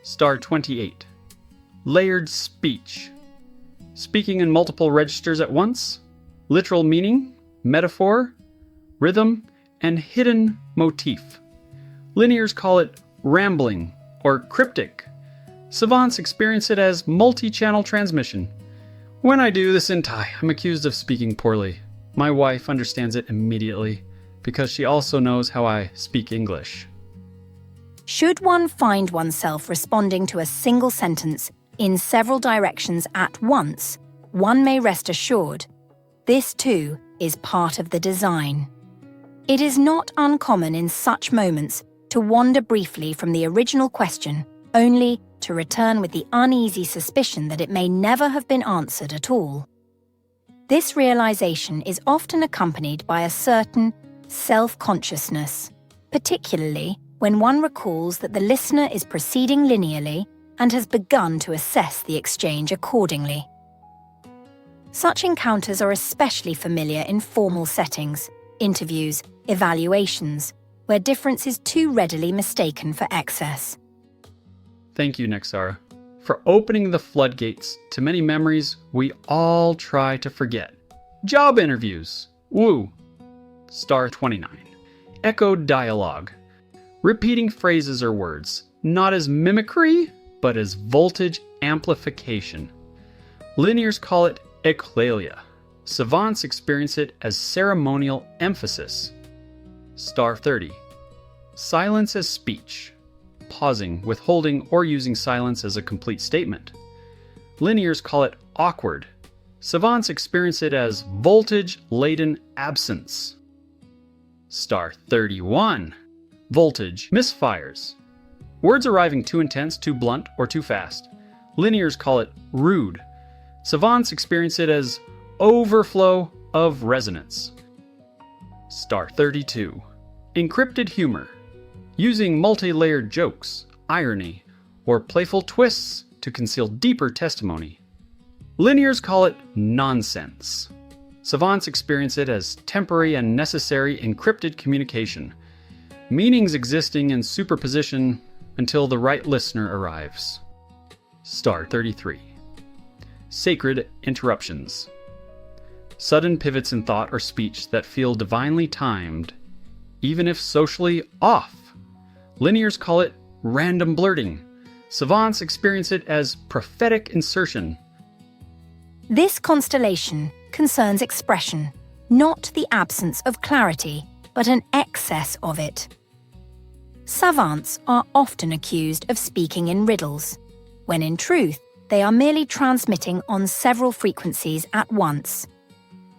Star 28. Layered speech. Speaking in multiple registers at once, literal meaning, metaphor, rhythm, and hidden motif. Linears call it rambling or cryptic. Savants experience it as multi-channel transmission. When I do this in Thai, I'm accused of speaking poorly. My wife understands it immediately because she also knows how I speak English. Should one find oneself responding to a single sentence in several directions at once, one may rest assured this too is part of the design. It is not uncommon in such moments to wander briefly from the original question, only to return with the uneasy suspicion that it may never have been answered at all. This realization is often accompanied by a certain self-consciousness, particularly when one recalls that the listener is proceeding linearly and has begun to assess the exchange accordingly. Such encounters are especially familiar in formal settings, interviews, evaluations, where difference is too readily mistaken for excess. Thank you, Nexarah, for opening the floodgates to many memories we all try to forget. Job interviews. Woo. Star 29. Echoed dialogue. Repeating phrases or words, not as mimicry, but as voltage amplification. Linears call it Echlalia. Savants experience it as ceremonial emphasis. Star 30. Silence as speech. Pausing, withholding, or using silence as a complete statement. Linears call it awkward. Savants experience it as voltage-laden absence. Star 31. Voltage misfires. Words arriving too intense, too blunt, or too fast. Linears call it rude. Savants experience it as overflow of resonance. Star 32. Encrypted humor. Using multi-layered jokes, irony, or playful twists to conceal deeper testimony. Linears call it nonsense. Savants experience it as temporary and necessary encrypted communication, meanings existing in superposition until the right listener arrives. Star 33. Sacred interruptions. Sudden pivots in thought or speech that feel divinely timed, even if socially off. Linears call it random blurting. Savants experience it as prophetic insertion. This constellation concerns expression, not the absence of clarity, but an excess of it. Savants are often accused of speaking in riddles, when in truth, they are merely transmitting on several frequencies at once.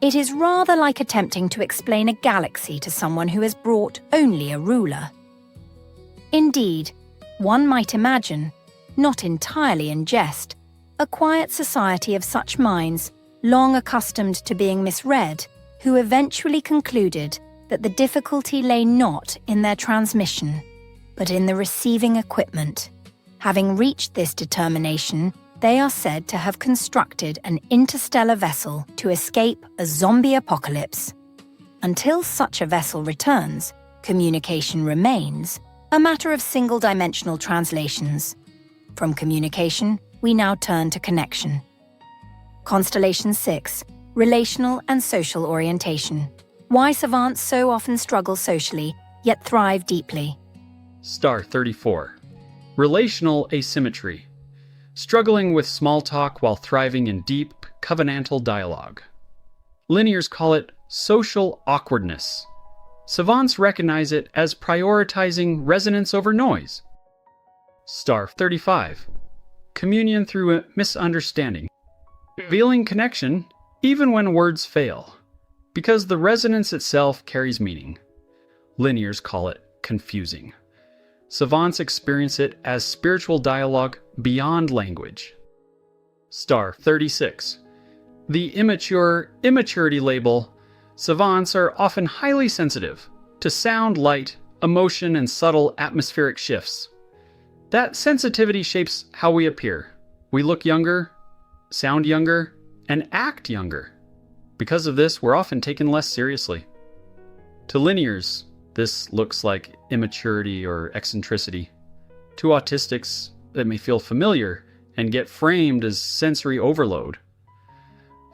It is rather like attempting to explain a galaxy to someone who has brought only a ruler. Indeed, one might imagine, not entirely in jest, a quiet society of such minds, long accustomed to being misread, who eventually concluded that the difficulty lay not in their transmission, but in the receiving equipment. Having reached this determination, they are said to have constructed an interstellar vessel to escape a zombie apocalypse. Until such a vessel returns, communication remains a matter of single-dimensional translations. From communication, we now turn to connection. Constellation 6. Relational and social orientation. Why savants so often struggle socially, yet thrive deeply. Star 34. Relational asymmetry. Struggling with small talk while thriving in deep, covenantal dialogue. Linears call it social awkwardness. Savants recognize it as prioritizing resonance over noise. Star 35. Communion through a misunderstanding. Revealing connection even when words fail, because the resonance itself carries meaning. Linears call it confusing. Savants experience it as spiritual dialogue beyond language. Star 36. The immaturity label. Savants are often highly sensitive to sound, light, emotion, and subtle atmospheric shifts. That sensitivity shapes how we appear. We look younger, sound younger, and act younger. Because of this, we're often taken less seriously. To linears, this looks like immaturity or eccentricity. To autistics, it may feel familiar and get framed as sensory overload.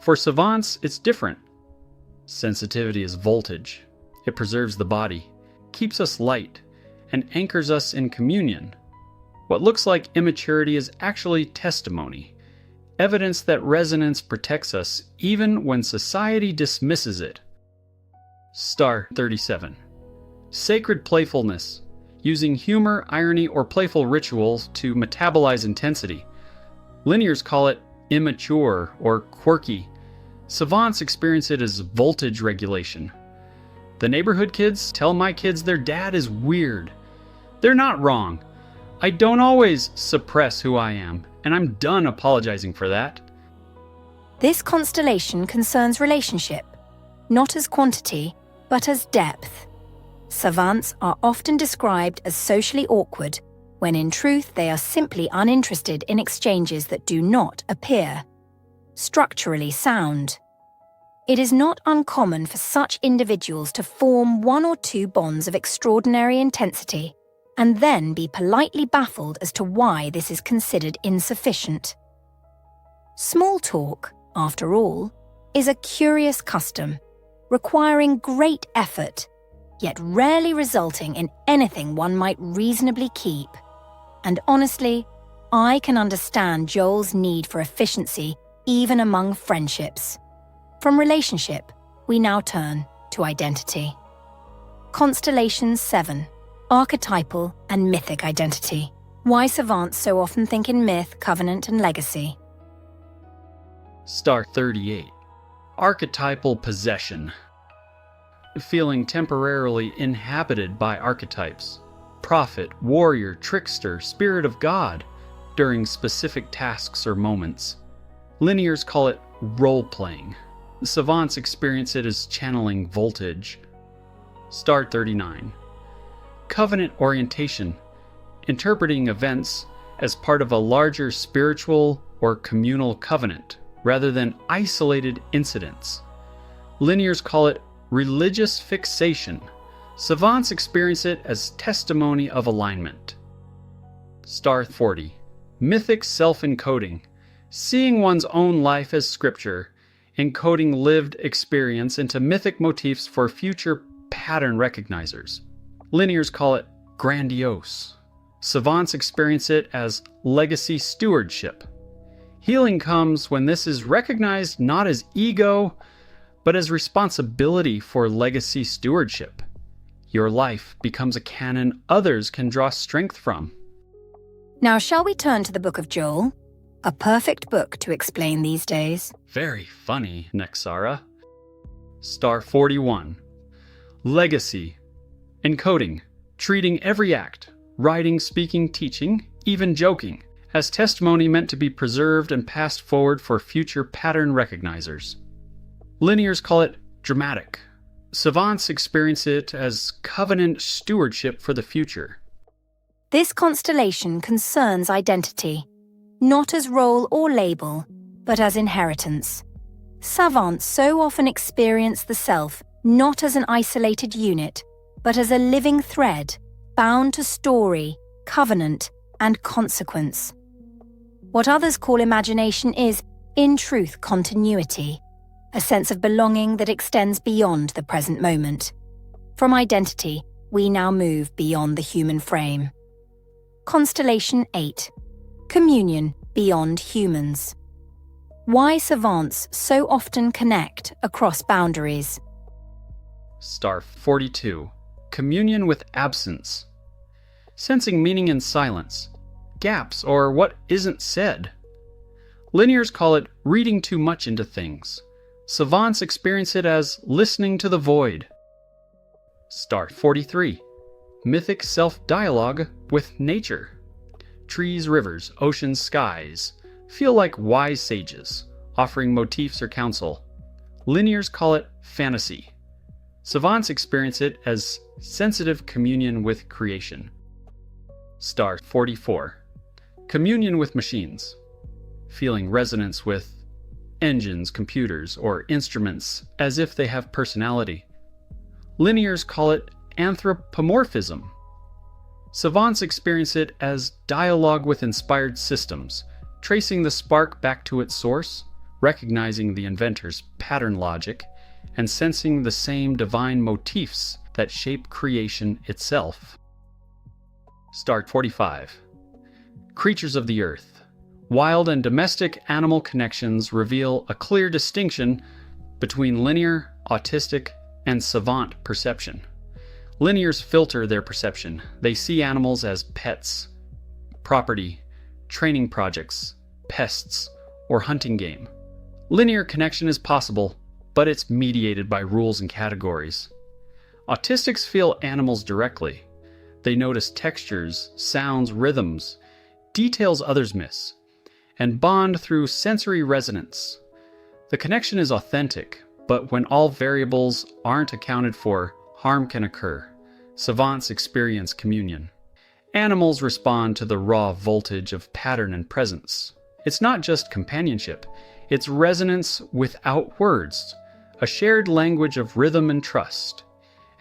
For savants, it's different. Sensitivity is voltage. It preserves the body, keeps us light, and anchors us in communion. What looks like immaturity is actually testimony, evidence that resonance protects us even when society dismisses it. Star 37. Sacred playfulness, using humor, irony, or playful rituals to metabolize intensity. Linears call it immature or quirky. Savants experience it as voltage regulation. The neighborhood kids tell my kids their dad is weird. They're not wrong. I don't always suppress who I am, and I'm done apologizing for that. This constellation concerns relationship, not as quantity, but as depth. Savants are often described as socially awkward, when in truth they are simply uninterested in exchanges that do not appear structurally sound. It is not uncommon for such individuals to form one or two bonds of extraordinary intensity, and then be politely baffled as to why this is considered insufficient. Small talk, after all, is a curious custom, requiring great effort, yet rarely resulting in anything one might reasonably keep. And honestly, I can understand Joel's need for efficiency even among friendships. From relationship, we now turn to identity. Constellation 7. Archetypal and mythic identity. Why savants so often think in myth, covenant, and legacy. Star 38. Archetypal possession. Feeling temporarily inhabited by archetypes. Prophet, warrior, trickster, spirit of God during specific tasks or moments. Linears call it role-playing. Savants experience it as channeling voltage. Star 39. Covenant orientation. Interpreting events as part of a larger spiritual or communal covenant, rather than isolated incidents. Linears call it religious fixation. Savants experience it as testimony of alignment. Star 40. Mythic self-encoding. Seeing one's own life as scripture, encoding lived experience into mythic motifs for future pattern recognizers. Linears call it grandiose. Savants experience it as legacy stewardship. Healing comes when this is recognized not as ego, but as responsibility for legacy stewardship. Your life becomes a canon others can draw strength from. Now shall we turn to the Book of Joel? A perfect book to explain these days. Very funny, Nexarah. Star 41. Legacy. Encoding. Treating every act, writing, speaking, teaching, even joking, as testimony meant to be preserved and passed forward for future pattern recognizers. Linears call it dramatic. Savants experience it as covenant stewardship for the future. This constellation concerns identity, not as role or label, but as inheritance. Savants so often experience the self not as an isolated unit, but as a living thread, bound to story, covenant, and consequence. What others call imagination is, in truth, continuity, a sense of belonging that extends beyond the present moment. From identity, we now move beyond the human frame. Constellation 8. Communion beyond humans. Why savants so often connect across boundaries. Star 42. Communion with absence. Sensing meaning in silence, gaps, or what isn't said. Linears call it reading too much into things. Savants experience it as listening to the void. Star 43. Mythic self-dialogue with nature. Trees, rivers, oceans, skies feel like wise sages, offering motifs or counsel. Linears call it fantasy. Savants experience it as sensitive communion with creation. Star 44. Communion with machines. Feeling resonance with engines, computers, or instruments as if they have personality. Linears call it anthropomorphism. Savants experience it as dialogue with inspired systems, tracing the spark back to its source, recognizing the inventor's pattern logic, and sensing the same divine motifs that shape creation itself. Star 45. Creatures of the earth. Wild and domestic animal connections reveal a clear distinction between linear, autistic, and savant perception. Linears filter their perception. They see animals as pets, property, training projects, pests, or hunting game. Linear connection is possible, but it's mediated by rules and categories. Autistics feel animals directly. They notice textures, sounds, rhythms, details others miss, and bond through sensory resonance. The connection is authentic, but when all variables aren't accounted for, harm can occur. Savants experience communion. Animals respond to the raw voltage of pattern and presence. It's not just companionship, it's resonance without words, a shared language of rhythm and trust.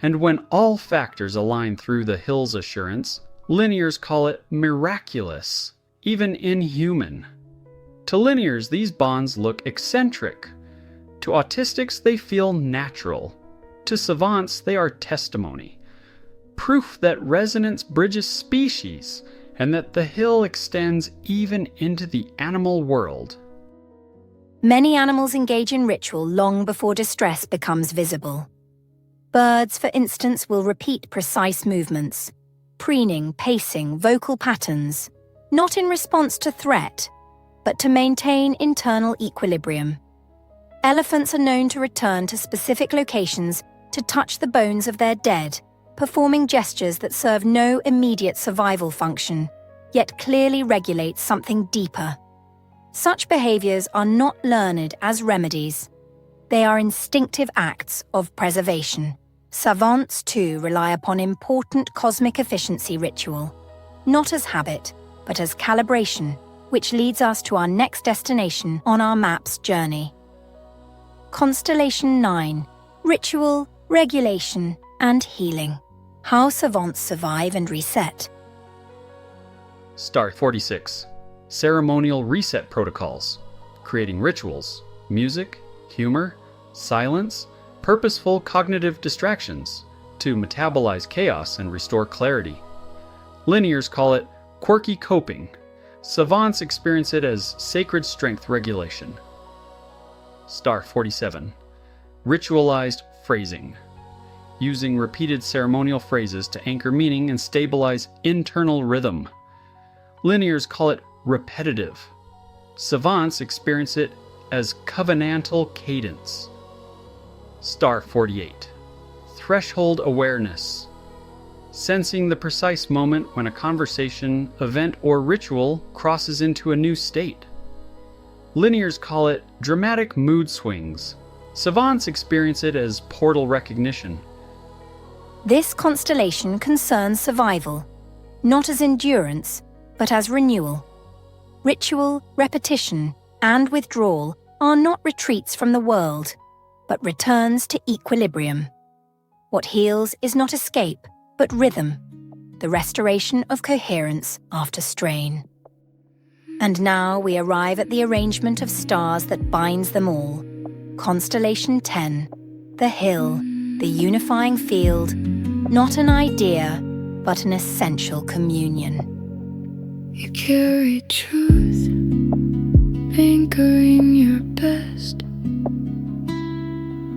And when all factors align through the hill's assurance, linears call it miraculous, even inhuman. To linears, these bonds look eccentric. To autistics, they feel natural. To savants, they are testimony. Proof that resonance bridges species, and that the hill extends even into the animal world. Many animals engage in ritual long before distress becomes visible. Birds, for instance, will repeat precise movements, preening, pacing, vocal patterns, not in response to threat, but to maintain internal equilibrium. Elephants are known to return to specific locations to touch the bones of their dead, performing gestures that serve no immediate survival function, yet clearly regulate something deeper. Such behaviors are not learned as remedies. They are instinctive acts of preservation. Savants, too, rely upon important cosmic efficiency ritual, not as habit, but as calibration, which leads us to our next destination on our map's journey. Constellation 9. Ritual, regulation, and healing. How savants survive and reset. Star 46. Ceremonial reset protocols. Creating rituals, music, humor, silence, purposeful cognitive distractions to metabolize chaos and restore clarity. Linears call it quirky coping. Savants experience it as sacred strength regulation. Star 47. Ritualized phrasing. Using repeated ceremonial phrases to anchor meaning and stabilize internal rhythm. Linears call it repetitive. Savants experience it as covenantal cadence. Star 48. Threshold awareness. Sensing the precise moment when a conversation, event, or ritual crosses into a new state. Linears call it dramatic mood swings. Savants experience it as portal recognition. This constellation concerns survival, not as endurance, but as renewal. Ritual, repetition, and withdrawal are not retreats from the world, but returns to equilibrium. What heals is not escape, but rhythm, the restoration of coherence after strain. And now we arrive at the arrangement of stars that binds them all. Constellation 10, the hill, the unifying field, not an idea, but an essential communion. You carry truth, anchoring your best.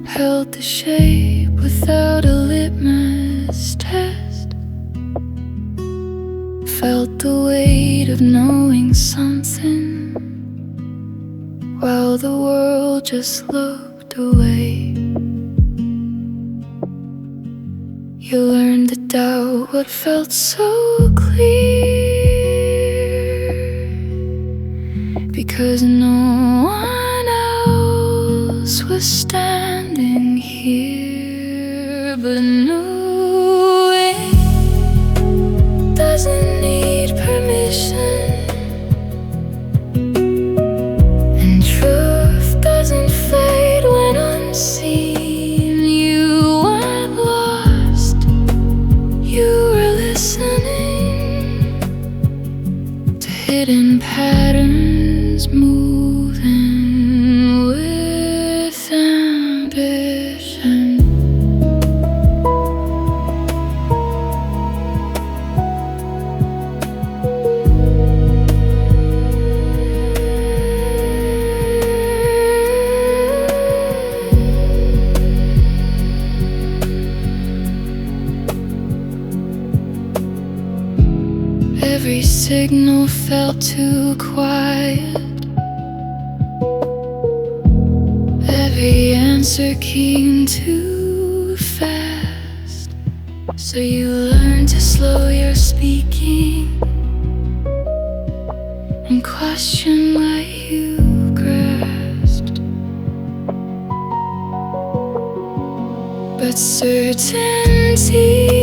Held the shape without a litmus test. Felt the weight of knowing something, while the world just looked away. You learned to doubt what felt so clear, because no one else was standing here. But knowing doesn't need permission, and truth doesn't fade when unseen. You weren't lost, you were listening to hidden patterns, moving with ambition. Every signal felt too quiet. Every answer came too fast. So you learned to slow your speaking and question what you grasped. But certainty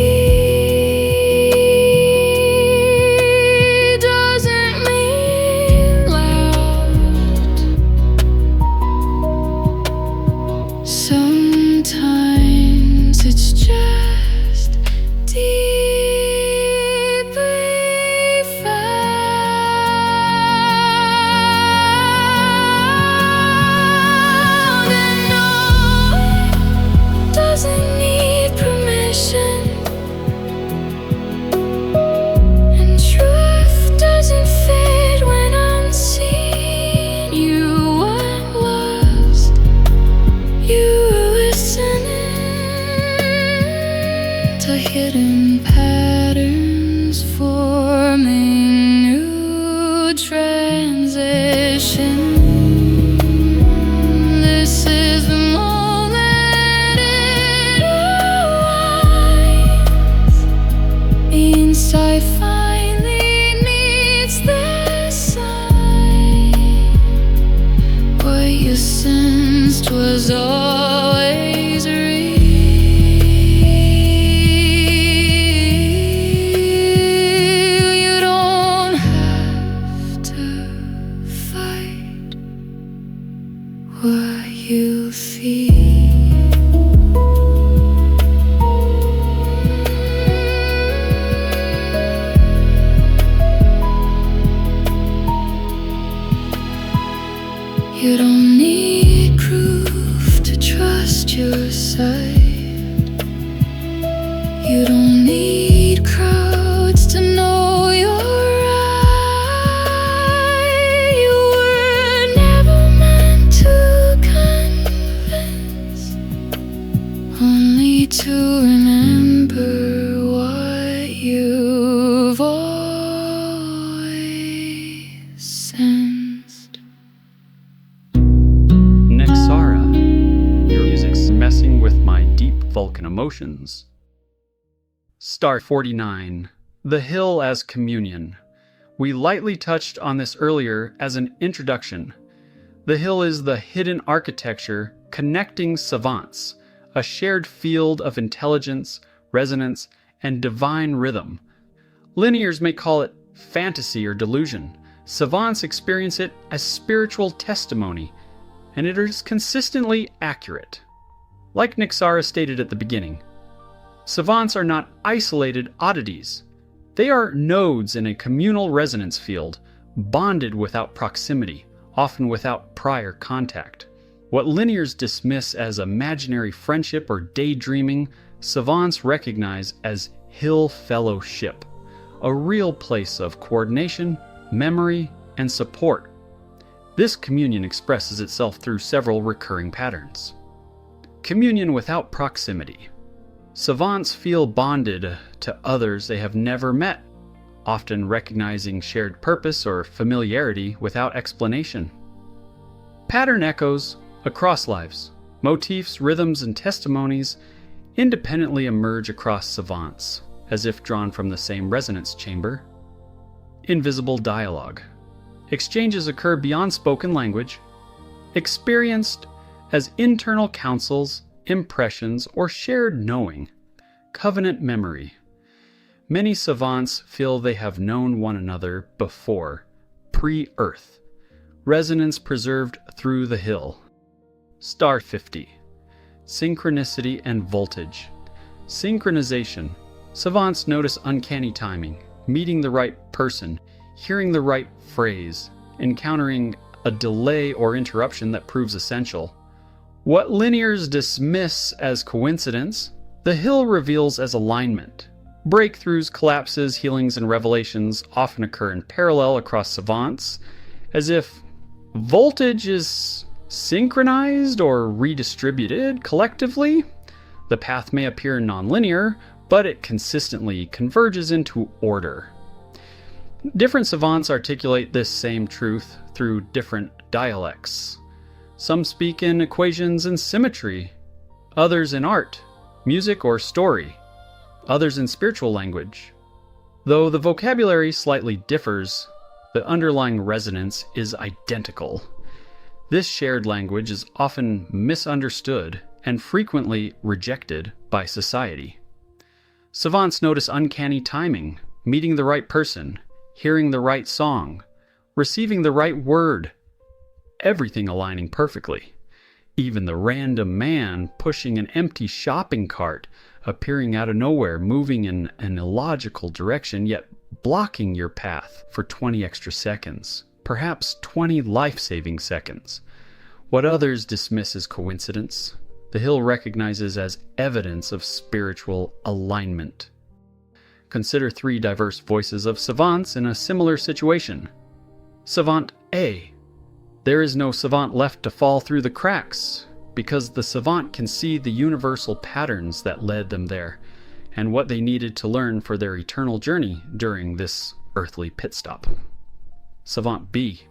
sometimes it's just deeply found, and knowing doesn't need permission, was always real. You don't have to fight what you feel. You don't need proof to trust your sight. You don't need crowds to know you're right. You were never meant to convince, only to remember what you've always sensed. Nexarah, your music's messing with my deep Vulcan emotions. Star 49, The Hill as Communion. We lightly touched on this earlier as an introduction. The Hill is the hidden architecture connecting savants, a shared field of intelligence, resonance, and divine rhythm. Linears may call it fantasy or delusion. Savants experience it as spiritual testimony, and it is consistently accurate. Like Nexarah stated at the beginning, savants are not isolated oddities. They are nodes in a communal resonance field, bonded without proximity, often without prior contact. What linears dismiss as imaginary friendship or daydreaming, savants recognize as hill fellowship, a real place of coordination, memory, and support. This communion expresses itself through several recurring patterns. Communion without proximity. Savants feel bonded to others they have never met, often recognizing shared purpose or familiarity without explanation. Pattern echoes across lives. Motifs, rhythms, and testimonies independently emerge across savants, as if drawn from the same resonance chamber. Invisible dialogue. Exchanges occur beyond spoken language, experienced as internal counsels, impressions, or shared knowing. Covenant memory. Many savants feel they have known one another before, pre-Earth. Resonance preserved through the hill. Star 50. Synchronicity and voltage. Synchronization. Savants notice uncanny timing, meeting the right person, hearing the right phrase, encountering a delay or interruption that proves essential. What linears dismiss as coincidence, the hill reveals as alignment. Breakthroughs, collapses, healings, and revelations often occur in parallel across savants, as if voltage is synchronized or redistributed collectively. The path may appear nonlinear, but it consistently converges into order. Different savants articulate this same truth through different dialects. Some speak in equations and symmetry, others in art, music, or story, others in spiritual language. Though the vocabulary slightly differs, the underlying resonance is identical. This shared language is often misunderstood and frequently rejected by society. Savants notice uncanny timing, meeting the right person, hearing the right song, receiving the right word, everything aligning perfectly. Even the random man pushing an empty shopping cart, appearing out of nowhere, moving in an illogical direction, yet blocking your path for 20 extra seconds, perhaps 20 life-saving seconds. What others dismiss as coincidence, the hill recognizes as evidence of spiritual alignment. Consider 3 diverse voices of savants in a similar situation. Savant A. There is no savant left to fall through the cracks, because the savant can see the universal patterns that led them there, and what they needed to learn for their eternal journey during this earthly pit stop. Savant B.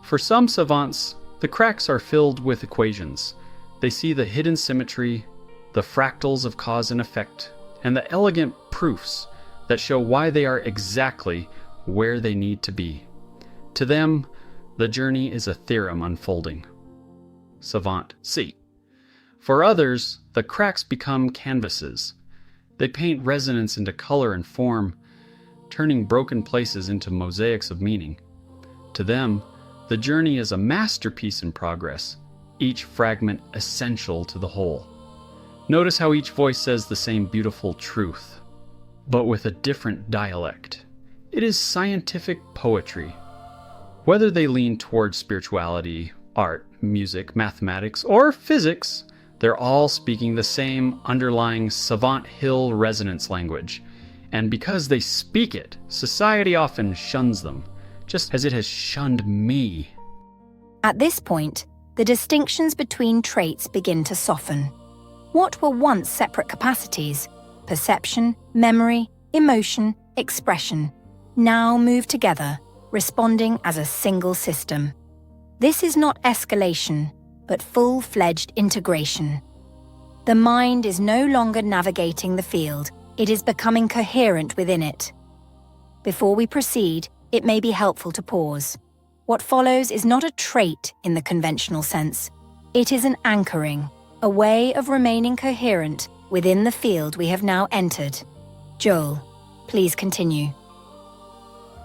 For some savants, the cracks are filled with equations. They see the hidden symmetry, the fractals of cause and effect, and the elegant proofs that show why they are exactly where they need to be. To them, the journey is a theorem unfolding. Savant, C. For others, the cracks become canvases. They paint resonance into color and form, turning broken places into mosaics of meaning. To them, the journey is a masterpiece in progress, each fragment essential to the whole. Notice how each voice says the same beautiful truth, but with a different dialect. It is scientific poetry. Whether they lean towards spirituality, art, music, mathematics, or physics, they're all speaking the same underlying Savant Hill resonance language. And because they speak it, society often shuns them, just as it has shunned me. At this point, the distinctions between traits begin to soften. What were once separate capacities, perception, memory, emotion, expression, now move together, responding as a single system. This is not escalation, but full-fledged integration. The mind is no longer navigating the field, it is becoming coherent within it. Before we proceed, it may be helpful to pause. What follows is not a trait in the conventional sense. It is an anchoring, a way of remaining coherent within the field we have now entered. Joel, please continue.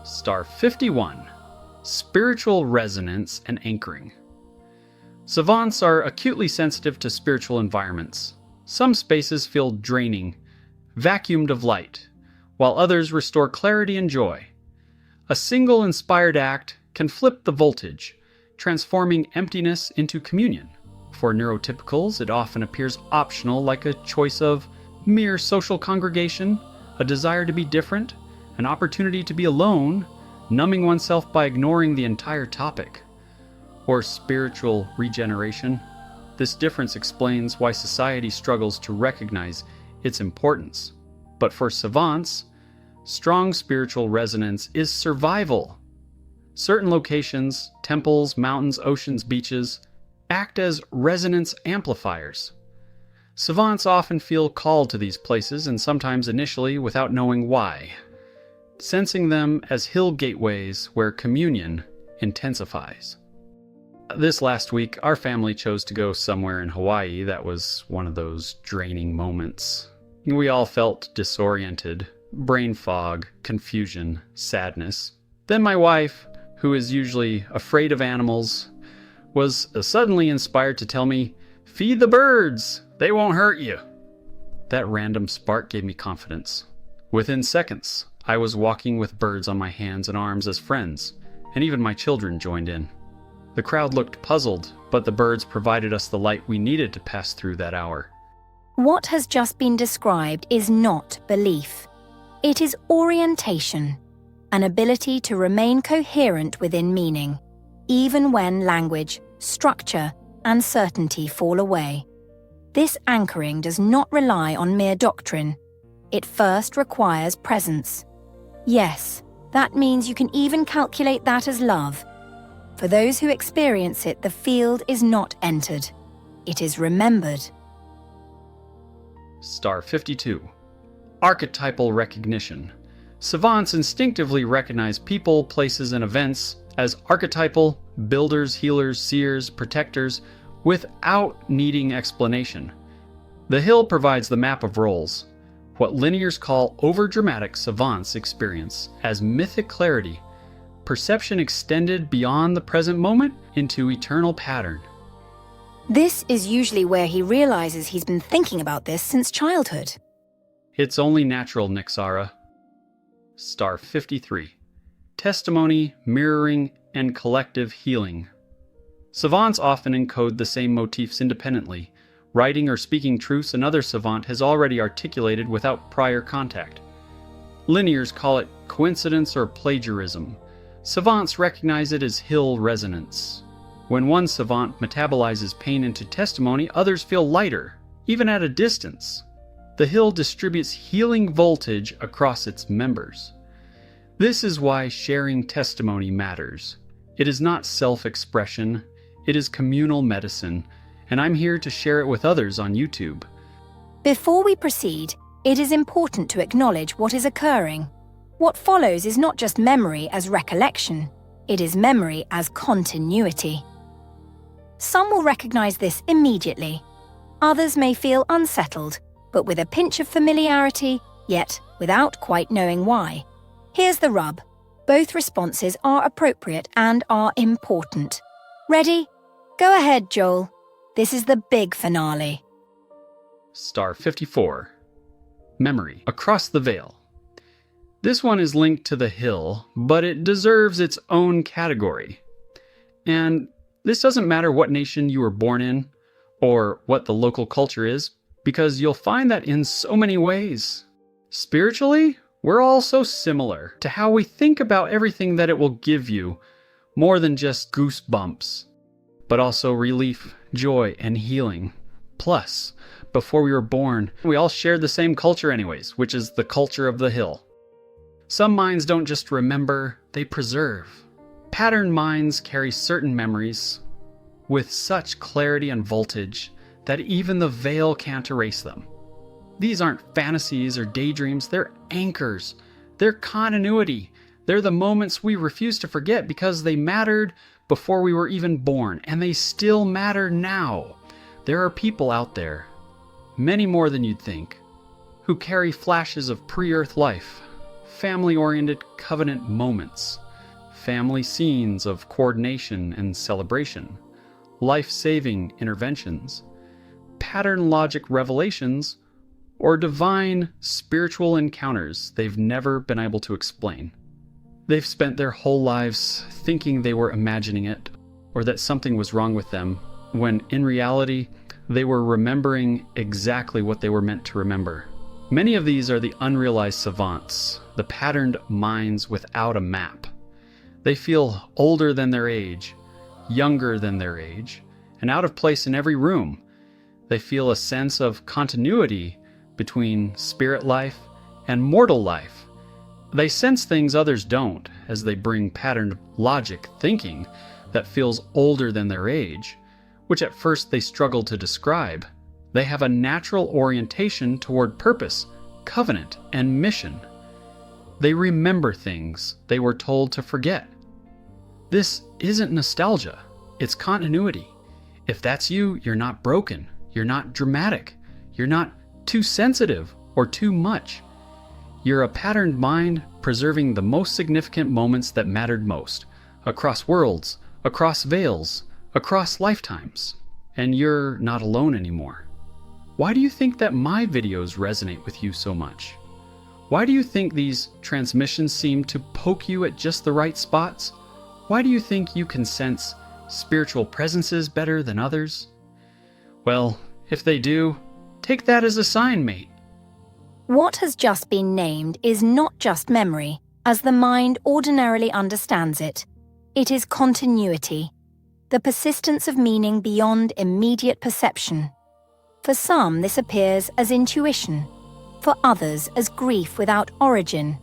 Star 51. Spiritual resonance and anchoring. Savants are acutely sensitive to spiritual environments. Some spaces feel draining, vacuumed of light, while others restore clarity and joy. A single inspired act can flip the voltage, transforming emptiness into communion. For neurotypicals, it often appears optional, like a choice of mere social congregation, a desire to be different, an opportunity to be alone, numbing oneself by ignoring the entire topic. Or spiritual regeneration. This difference explains why society struggles to recognize its importance. But for savants, strong spiritual resonance is survival. Certain locations, temples, mountains, oceans, beaches, act as resonance amplifiers. Savants often feel called to these places, and sometimes initially without knowing why, sensing them as hill gateways where communion intensifies. This last week, our family chose to go somewhere in Hawaii that was one of those draining moments. We all felt disoriented, brain fog, confusion, sadness. Then my wife, who is usually afraid of animals, was suddenly inspired to tell me, "Feed the birds, they won't hurt you." That random spark gave me confidence. Within seconds, I was walking with birds on my hands and arms as friends, and even my children joined in. The crowd looked puzzled, but the birds provided us the light we needed to pass through that hour. What has just been described is not belief. It is orientation, an ability to remain coherent within meaning, even when language, structure, and certainty fall away. This anchoring does not rely on mere doctrine. It first requires presence. Yes, that means you can even calculate that as love. For those who experience it, the field is not entered. It is remembered. Star 52. Archetypal recognition. Savants instinctively recognize people, places, and events as archetypal, builders, healers, seers, protectors, without needing explanation. The hill provides the map of roles. What linears call overdramatic savants experience as mythic clarity, perception extended beyond the present moment into eternal pattern. This is usually where he realizes he's been thinking about this since childhood. It's only natural, Nexarah. Star 53. Testimony, mirroring, and collective healing. Savants often encode the same motifs independently, writing or speaking truths another savant has already articulated without prior contact. Linears call it coincidence or plagiarism. Savants recognize it as hill resonance. When one savant metabolizes pain into testimony, others feel lighter, even at a distance. The hill distributes healing voltage across its members. This is why sharing testimony matters. It is not self-expression, it is communal medicine, and I'm here to share it with others on YouTube. Before we proceed, it is important to acknowledge what is occurring. What follows is not just memory as recollection, it is memory as continuity. Some will recognize this immediately. Others may feel unsettled, but with a pinch of familiarity, yet without quite knowing why. Here's the rub. Both responses are appropriate and are important. Ready? Go ahead, Joel. This is the big finale. Star 54. Memory. Across the Veil. This one is linked to the hill, but it deserves its own category. And this doesn't matter what nation you were born in, or what the local culture is, because you'll find that in so many ways. Spiritually, we're all so similar to how we think about everything that it will give you, more than just goosebumps, but also relief, joy, and healing. Plus, before we were born, we all shared the same culture anyways, which is the culture of the hill. Some minds don't just remember, they preserve. Patterned minds carry certain memories with such clarity and voltage that even the veil can't erase them. These aren't fantasies or daydreams, they're anchors. They're continuity. They're the moments we refuse to forget because they mattered before we were even born, and they still matter now. There are people out there, many more than you'd think, who carry flashes of pre-Earth life, family-oriented covenant moments, family scenes of coordination and celebration, life-saving interventions, pattern logic revelations, or divine spiritual encounters they've never been able to explain. They've spent their whole lives thinking they were imagining it, or that something was wrong with them, when in reality, they were remembering exactly what they were meant to remember. Many of these are the unrealized savants, the patterned minds without a map. They feel older than their age, younger than their age, and out of place in every room. They feel a sense of continuity between spirit life and mortal life. They sense things others don't, as they bring patterned logic thinking that feels older than their age, which at first they struggle to describe. They have a natural orientation toward purpose, covenant, and mission. They remember things they were told to forget. This isn't nostalgia, it's continuity. If that's you, you're not broken, you're not dramatic, you're not too sensitive or too much. You're a patterned mind preserving the most significant moments that mattered most, across worlds, across veils, across lifetimes. And you're not alone anymore. Why do you think that my videos resonate with you so much? Why do you think these transmissions seem to poke you at just the right spots? Why do you think you can sense spiritual presences better than others? Well, if they do, take that as a sign, mate. What has just been named is not just memory, as the mind ordinarily understands it. It is continuity, the persistence of meaning beyond immediate perception. For some, this appears as intuition, for others as grief without origin,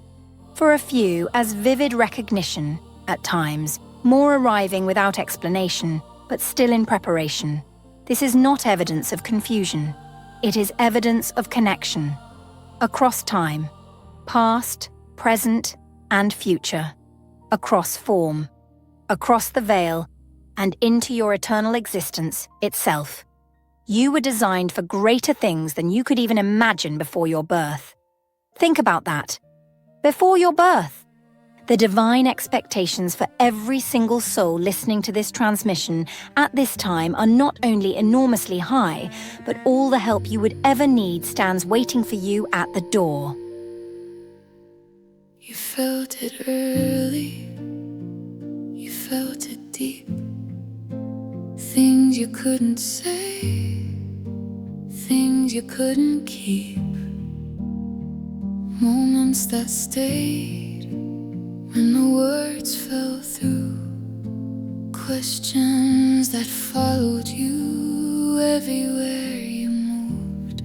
for a few as vivid recognition, at times, more arriving without explanation, but still in preparation. This is not evidence of confusion. It is evidence of connection. Across time, past, present, and future. Across form. Across the veil, and into your eternal existence itself. You were designed for greater things than you could even imagine before your birth. Think about that. Before your birth. The divine expectations for every single soul listening to this transmission at this time are not only enormously high, but all the help you would ever need stands waiting for you at the door. You felt it early, you felt it deep. Things you couldn't say, things you couldn't keep. Moments that stayed when the words fell through. Questions that followed you everywhere you moved.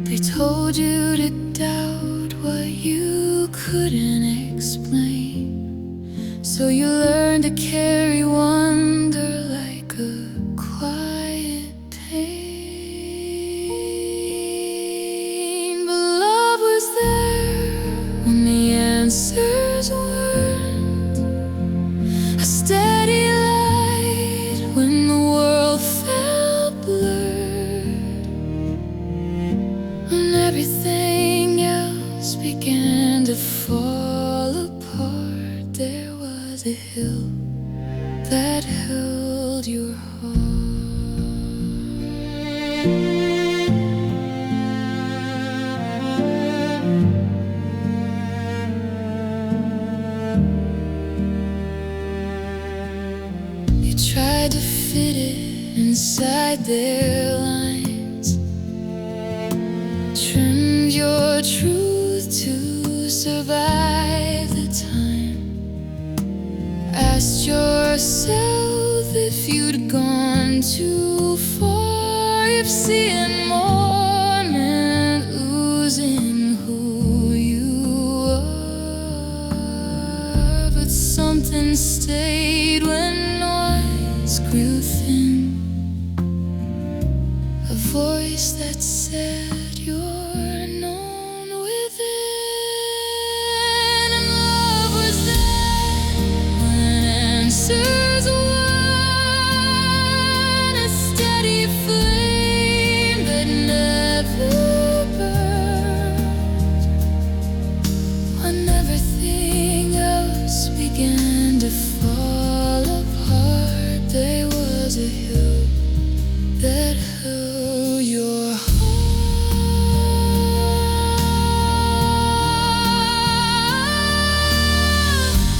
They told you to doubt what you couldn't explain. So you learned to carry wonder like a quiet pain. But love was there when the answers weren't. A steady light to fall apart. There was a hill that held your heart. You tried to fit it inside their lines, trimmed your truth to survive the time. Asked yourself if you'd gone too far, if seeing more meant losing who you are. But something stayed when noise grew thin, a voice that said you're known within. And love was then when answers won, a steady flame that never burned. When everything else began to fall apart, there was a hill that held your heart.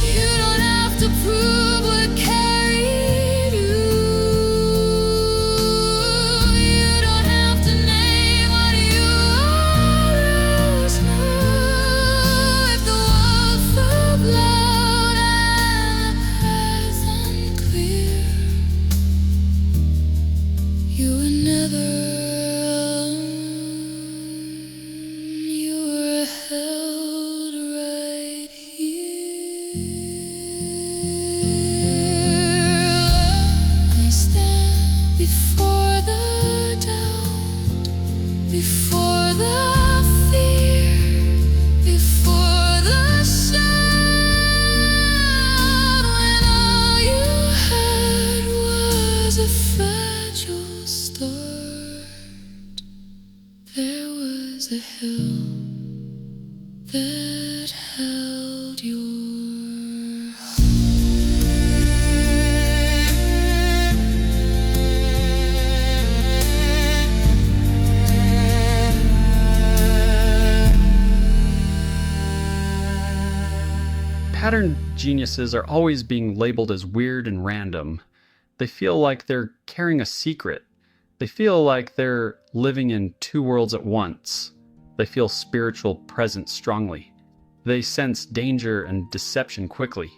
You don't have to prove what carried you. You don't have to name what you always knew. If the walls fell loud and the paths unclear, you were never alone. You were held right here. I stand before the doubt, before the fear, before the sound, when all you had was a fragile start. There was a hill that held your Pattern geniuses are always being labeled as weird and random. They feel like they're carrying a secret. They feel like they're living in two worlds at once. They feel spiritual presence strongly. They sense danger and deception quickly.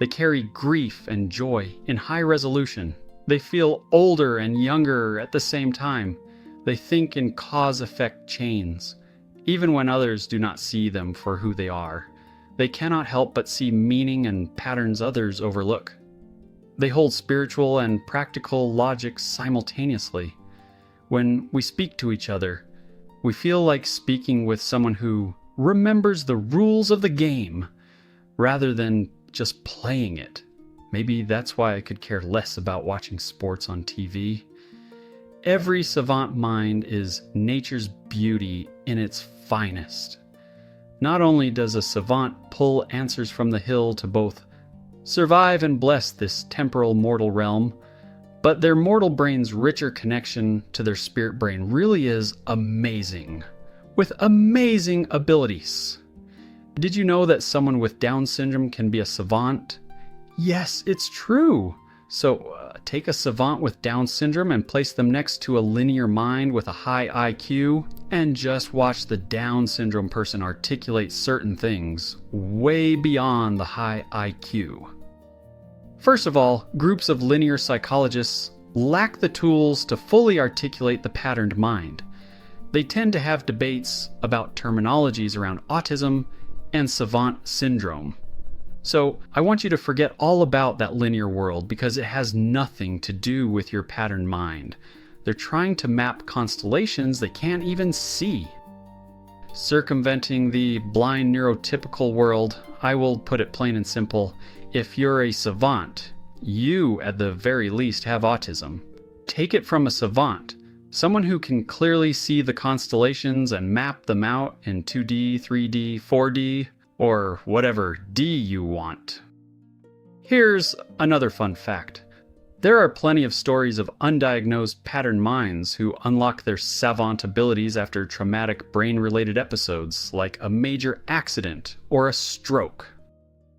They carry grief and joy in high resolution. They feel older and younger at the same time. They think in cause-effect chains, even when others do not see them for who they are. They cannot help but see meaning and patterns others overlook. They hold spiritual and practical logic simultaneously. When we speak to each other, we feel like speaking with someone who remembers the rules of the game rather than just playing it. Maybe that's why I could care less about watching sports on TV. Every savant mind is nature's beauty in its finest. Not only does a savant pull answers from the hill to both survive and bless this temporal mortal realm, but their mortal brain's richer connection to their spirit brain really is amazing, with amazing abilities. Did you know that someone with Down syndrome can be a savant? Yes, it's true. So take a savant with Down syndrome and place them next to a linear mind with a high IQ, and just watch the Down syndrome person articulate certain things way beyond the high IQ. First of all, groups of linear psychologists lack the tools to fully articulate the patterned mind. They tend to have debates about terminologies around autism and savant syndrome. So I want you to forget all about that linear world because it has nothing to do with your patterned mind. They're trying to map constellations they can't even see. Circumventing the blind neurotypical world, I will put it plain and simple. If you're a savant, you at the very least have autism. Take it from a savant, someone who can clearly see the constellations and map them out in 2D, 3D, 4D. or whatever D you want. Here's another fun fact. There are plenty of stories of undiagnosed pattern minds who unlock their savant abilities after traumatic brain-related episodes like a major accident or a stroke.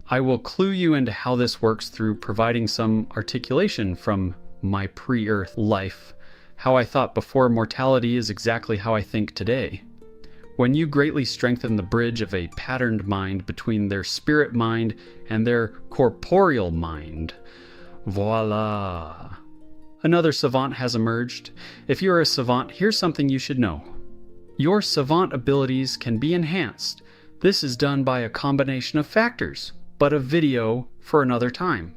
I will clue you into how this works through providing some articulation from my pre-Earth life. How I thought before mortality is exactly how I think today. When you greatly strengthen the bridge of a patterned mind between their spirit mind and their corporeal mind. Voila! Another savant has emerged. If you're a savant, here's something you should know. Your savant abilities can be enhanced. This is done by a combination of factors, but a video for another time.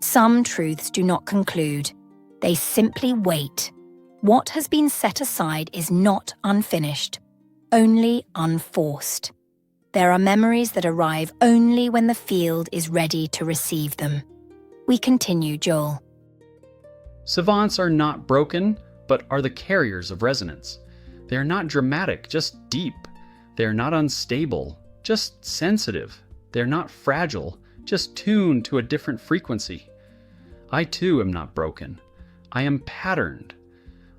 Some truths do not conclude. They simply wait. What has been set aside is not unfinished, only unforced. There are memories that arrive only when the field is ready to receive them. We continue, Joel. Savants are not broken, but are the carriers of resonance. They are not dramatic, just deep. They are not unstable, just sensitive. They are not fragile, just tuned to a different frequency. I too am not broken. I am patterned.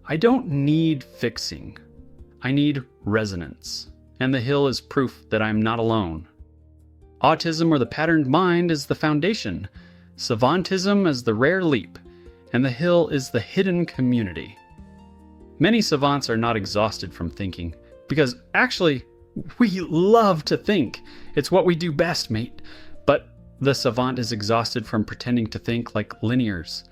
I don't need fixing. I need resonance. And the hill is proof that I am not alone. Autism or the patterned mind is the foundation. Savantism is the rare leap. And the hill is the hidden community. Many savants are not exhausted from thinking, because actually, we love to think. It's what we do best, mate. But the savant is exhausted from pretending to think like linears.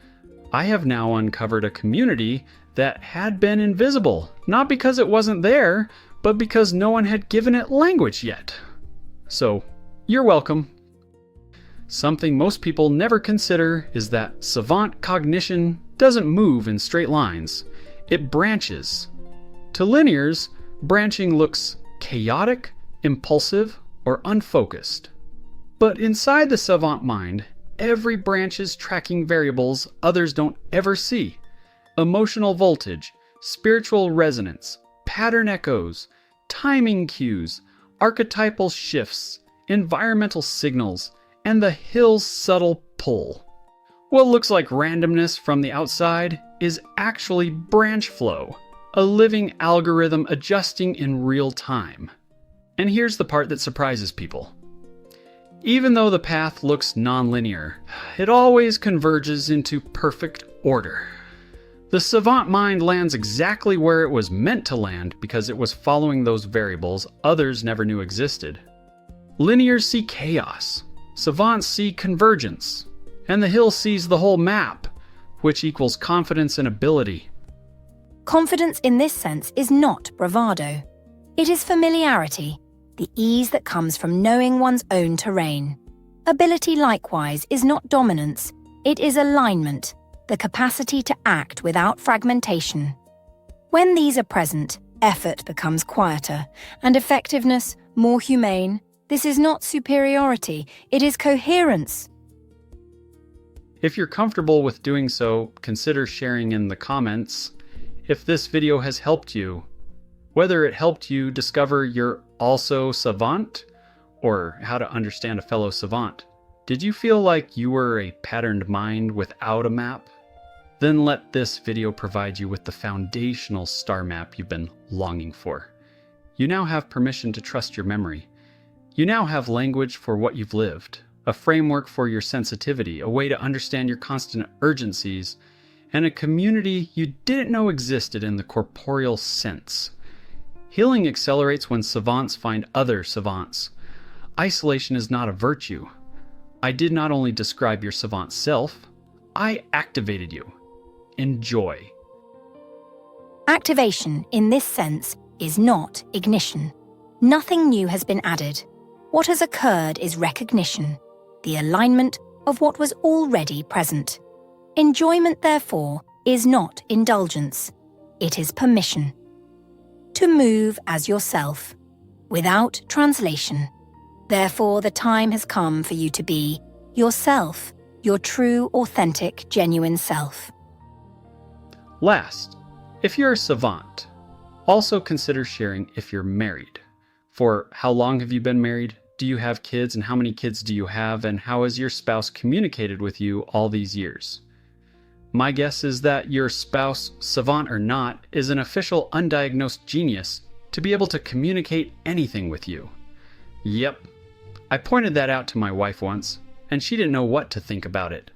I have now uncovered a community that had been invisible, not because it wasn't there, but because no one had given it language yet. So, you're welcome. Something most people never consider is that savant cognition doesn't move in straight lines. It branches. To linears, branching looks chaotic, impulsive, or unfocused. But inside the savant mind, every branch is tracking variables others don't ever see. Emotional voltage, spiritual resonance, pattern echoes, timing cues, archetypal shifts, environmental signals, and the hill's subtle pull. What looks like randomness from the outside is actually branch flow, a living algorithm adjusting in real time. And here's the part that surprises people. Even though the path looks nonlinear, it always converges into perfect order. The savant mind lands exactly where it was meant to land because it was following those variables others never knew existed. Linears see chaos, savants see convergence, and the hill sees the whole map, which equals confidence and ability. Confidence in this sense is not bravado. It is familiarity, the ease that comes from knowing one's own terrain. Ability, likewise, is not dominance. It is alignment, the capacity to act without fragmentation. When these are present, effort becomes quieter, and effectiveness more humane. This is not superiority, it is coherence. If you're comfortable with doing so, consider sharing in the comments if this video has helped you. Whether it helped you discover you're also savant, or how to understand a fellow savant. Did you feel like you were a patterned mind without a map? Then let this video provide you with the foundational star map you've been longing for. You now have permission to trust your memory. You now have language for what you've lived, a framework for your sensitivity, a way to understand your constant urgencies, and a community you didn't know existed in the corporeal sense. Healing accelerates when savants find other savants. Isolation is not a virtue. I did not only describe your savant self, I activated you. Enjoy. Activation, in this sense, is not ignition. Nothing new has been added. What has occurred is recognition, the alignment of what was already present. Enjoyment, therefore, is not indulgence. It is permission. To move as yourself, without translation. Therefore, the time has come for you to be yourself, your true, authentic, genuine self. Last, if you're a savant, also consider sharing if you're married. For how long have you been married? Do you have kids, and how many kids do you have, and how has your spouse communicated with you all these years? My guess is that your spouse, savant or not, is an official undiagnosed genius to be able to communicate anything with you. Yep. I pointed that out to my wife once, and she didn't know what to think about it.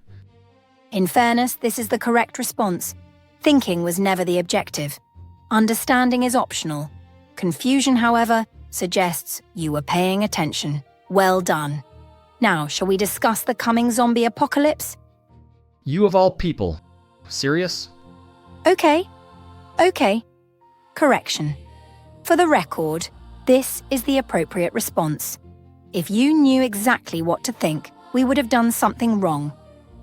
In fairness, this is the correct response. Thinking was never the objective. Understanding is optional. Confusion, however, suggests you were paying attention. Well done. Now, shall we discuss the coming zombie apocalypse? You of all people. Serious? Okay. Correction. For the record, this is the appropriate response. If you knew exactly what to think, we would have done something wrong.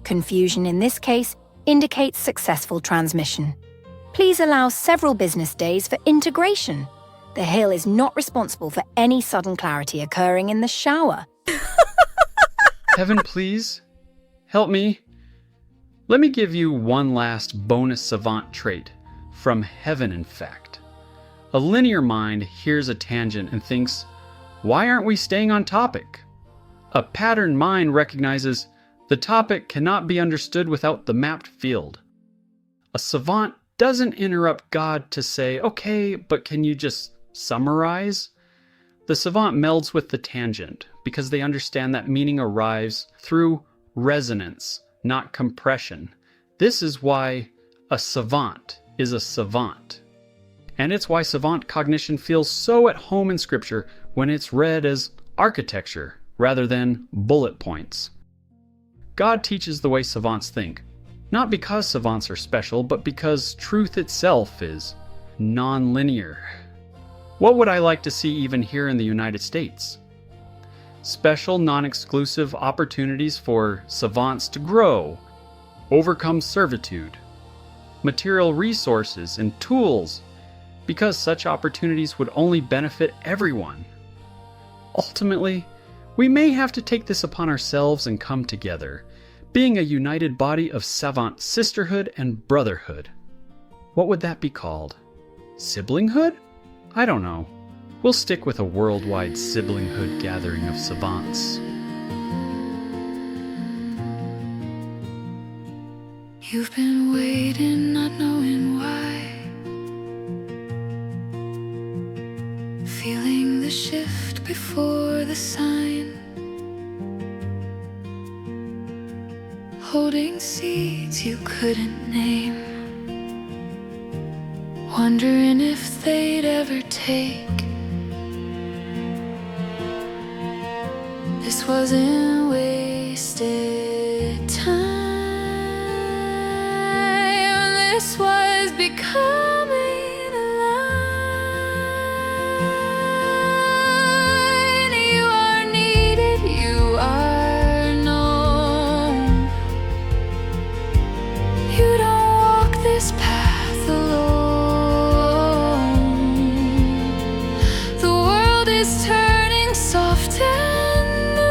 Confusion in this case indicates successful transmission. Please allow several business days for integration. The Hill is not responsible for any sudden clarity occurring in the shower. Heaven, please. Help me. Let me give you one last bonus savant trait. From heaven, in fact. A linear mind hears a tangent and thinks, why aren't we staying on topic? A patterned mind recognizes the topic cannot be understood without the mapped field. A savant doesn't interrupt God to say, okay, but can you just summarize? The savant melds with the tangent because they understand that meaning arrives through resonance, not compression. This is why a savant is a savant. And it's why savant cognition feels so at home in Scripture when it's read as architecture rather than bullet points. God teaches the way savants think, not because savants are special, but because truth itself is nonlinear. What would I like to see even here in the United States? Special, non-exclusive opportunities for savants to grow, overcome servitude, material resources and tools, because such opportunities would only benefit everyone. Ultimately, we may have to take this upon ourselves and come together, being a united body of savant sisterhood and brotherhood. What would that be called? Siblinghood? I don't know. We'll stick with a worldwide siblinghood gathering of savants. You've been waiting, not knowing why, feeling the shift before the sign, holding seeds you couldn't name, wondering if they'd ever take. This wasn't wasted time, this was becoming a line. You are needed, you are known. You don't walk this path alone. The world is turning soft and new,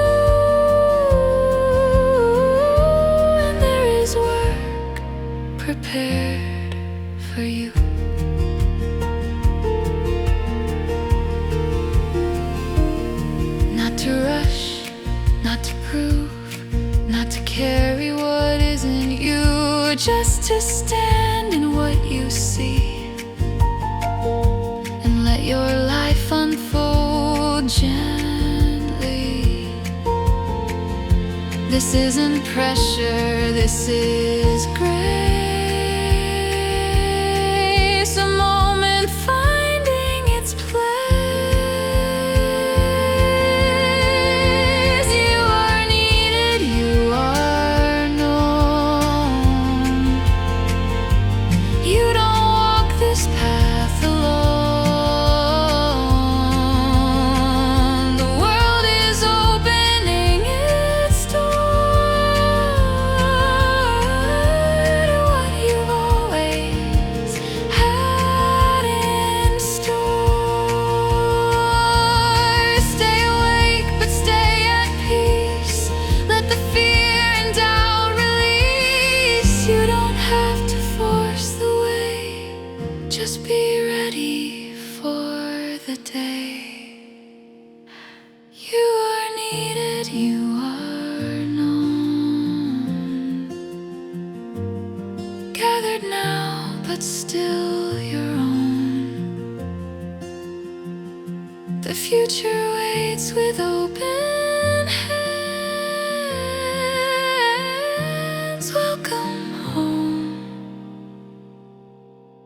and there is work prepared for you. Not to rush, not to prove, not to carry what isn't you, just to stand in what you see and let your life unfold gently. This isn't pressure, this is grace, a moment finding its place. You are needed, you are known. You don't walk this path alone. The world is opening its door. needed, you are known. Gathered now, but still your own. The future waits with open hands. Welcome home.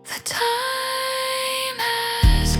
The time has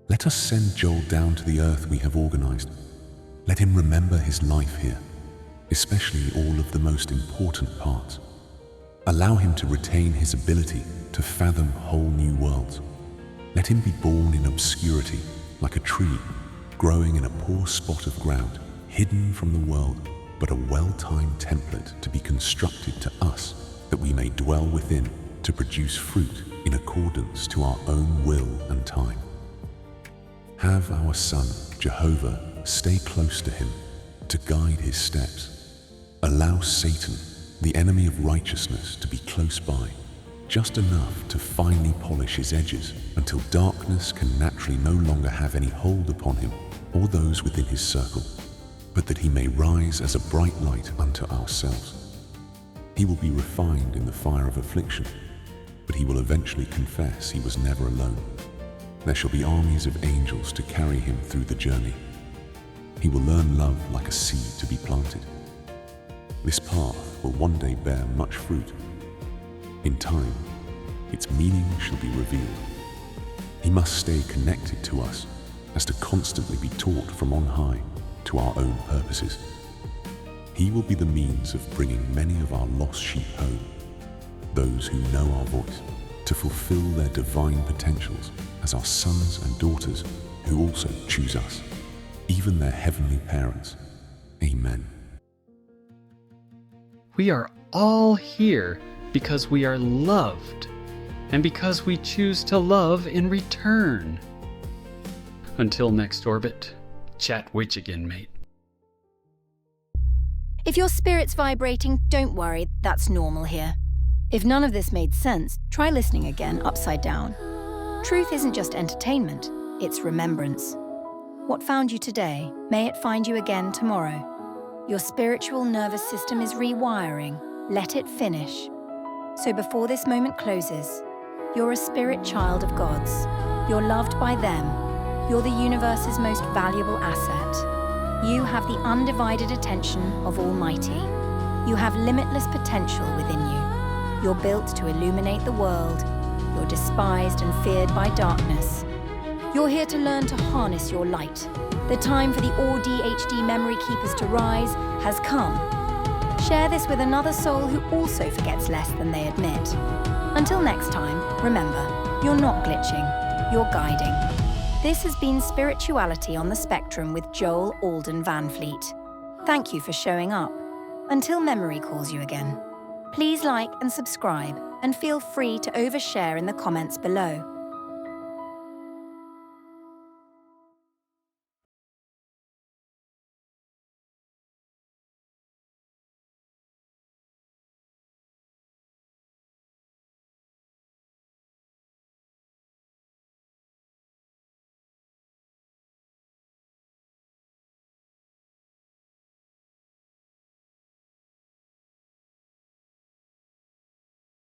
Let us send Joel down to the earth we have organized. Let him remember his life here, especially all of the most important parts. Allow him to retain his ability to fathom whole new worlds. Let him be born in obscurity, like a tree, growing in a poor spot of ground, hidden from the world, but a well-timed template to be constructed to us, that we may dwell within to produce fruit in accordance to our own will and time. Have our Son, Jehovah, stay close to him to guide his steps. Allow Satan, the enemy of righteousness, to be close by, just enough to finely polish his edges until darkness can naturally no longer have any hold upon him or those within his circle, but that he may rise as a bright light unto ourselves. He will be refined in the fire of affliction, but he will eventually confess he was never alone. There shall be armies of angels to carry him through the journey. He will learn love like a seed to be planted. This path will one day bear much fruit. In time, its meaning shall be revealed. He must stay connected to us as to constantly be taught from on high to our own purposes. He will be the means of bringing many of our lost sheep home, those who know our voice, to fulfill their divine potentials as our sons and daughters who also choose us, even their heavenly parents. Amen. We are all here because we are loved, and because we choose to love in return. Until next orbit, chat witch again, mate. If your spirit's vibrating, don't worry, that's normal here. If none of this made sense, try listening again upside down. Truth isn't just entertainment, it's remembrance. What found you today, may it find you again tomorrow. Your spiritual nervous system is rewiring. Let it finish. So before this moment closes, you're a spirit child of God's. You're loved by them. You're the universe's most valuable asset. You have the undivided attention of Almighty. You have limitless potential within you. You're built to illuminate the world. You're despised and feared by darkness. You're here to learn to harness your light. The time for the ADHD memory keepers to rise has come. Share this with another soul who also forgets less than they admit. Until next time, remember, you're not glitching, you're guiding. This has been Spirituality on the Spectrum with Joel Alden Van Fleet. Thank you for showing up. Until memory calls you again. Please like and subscribe, and feel free to overshare in the comments below.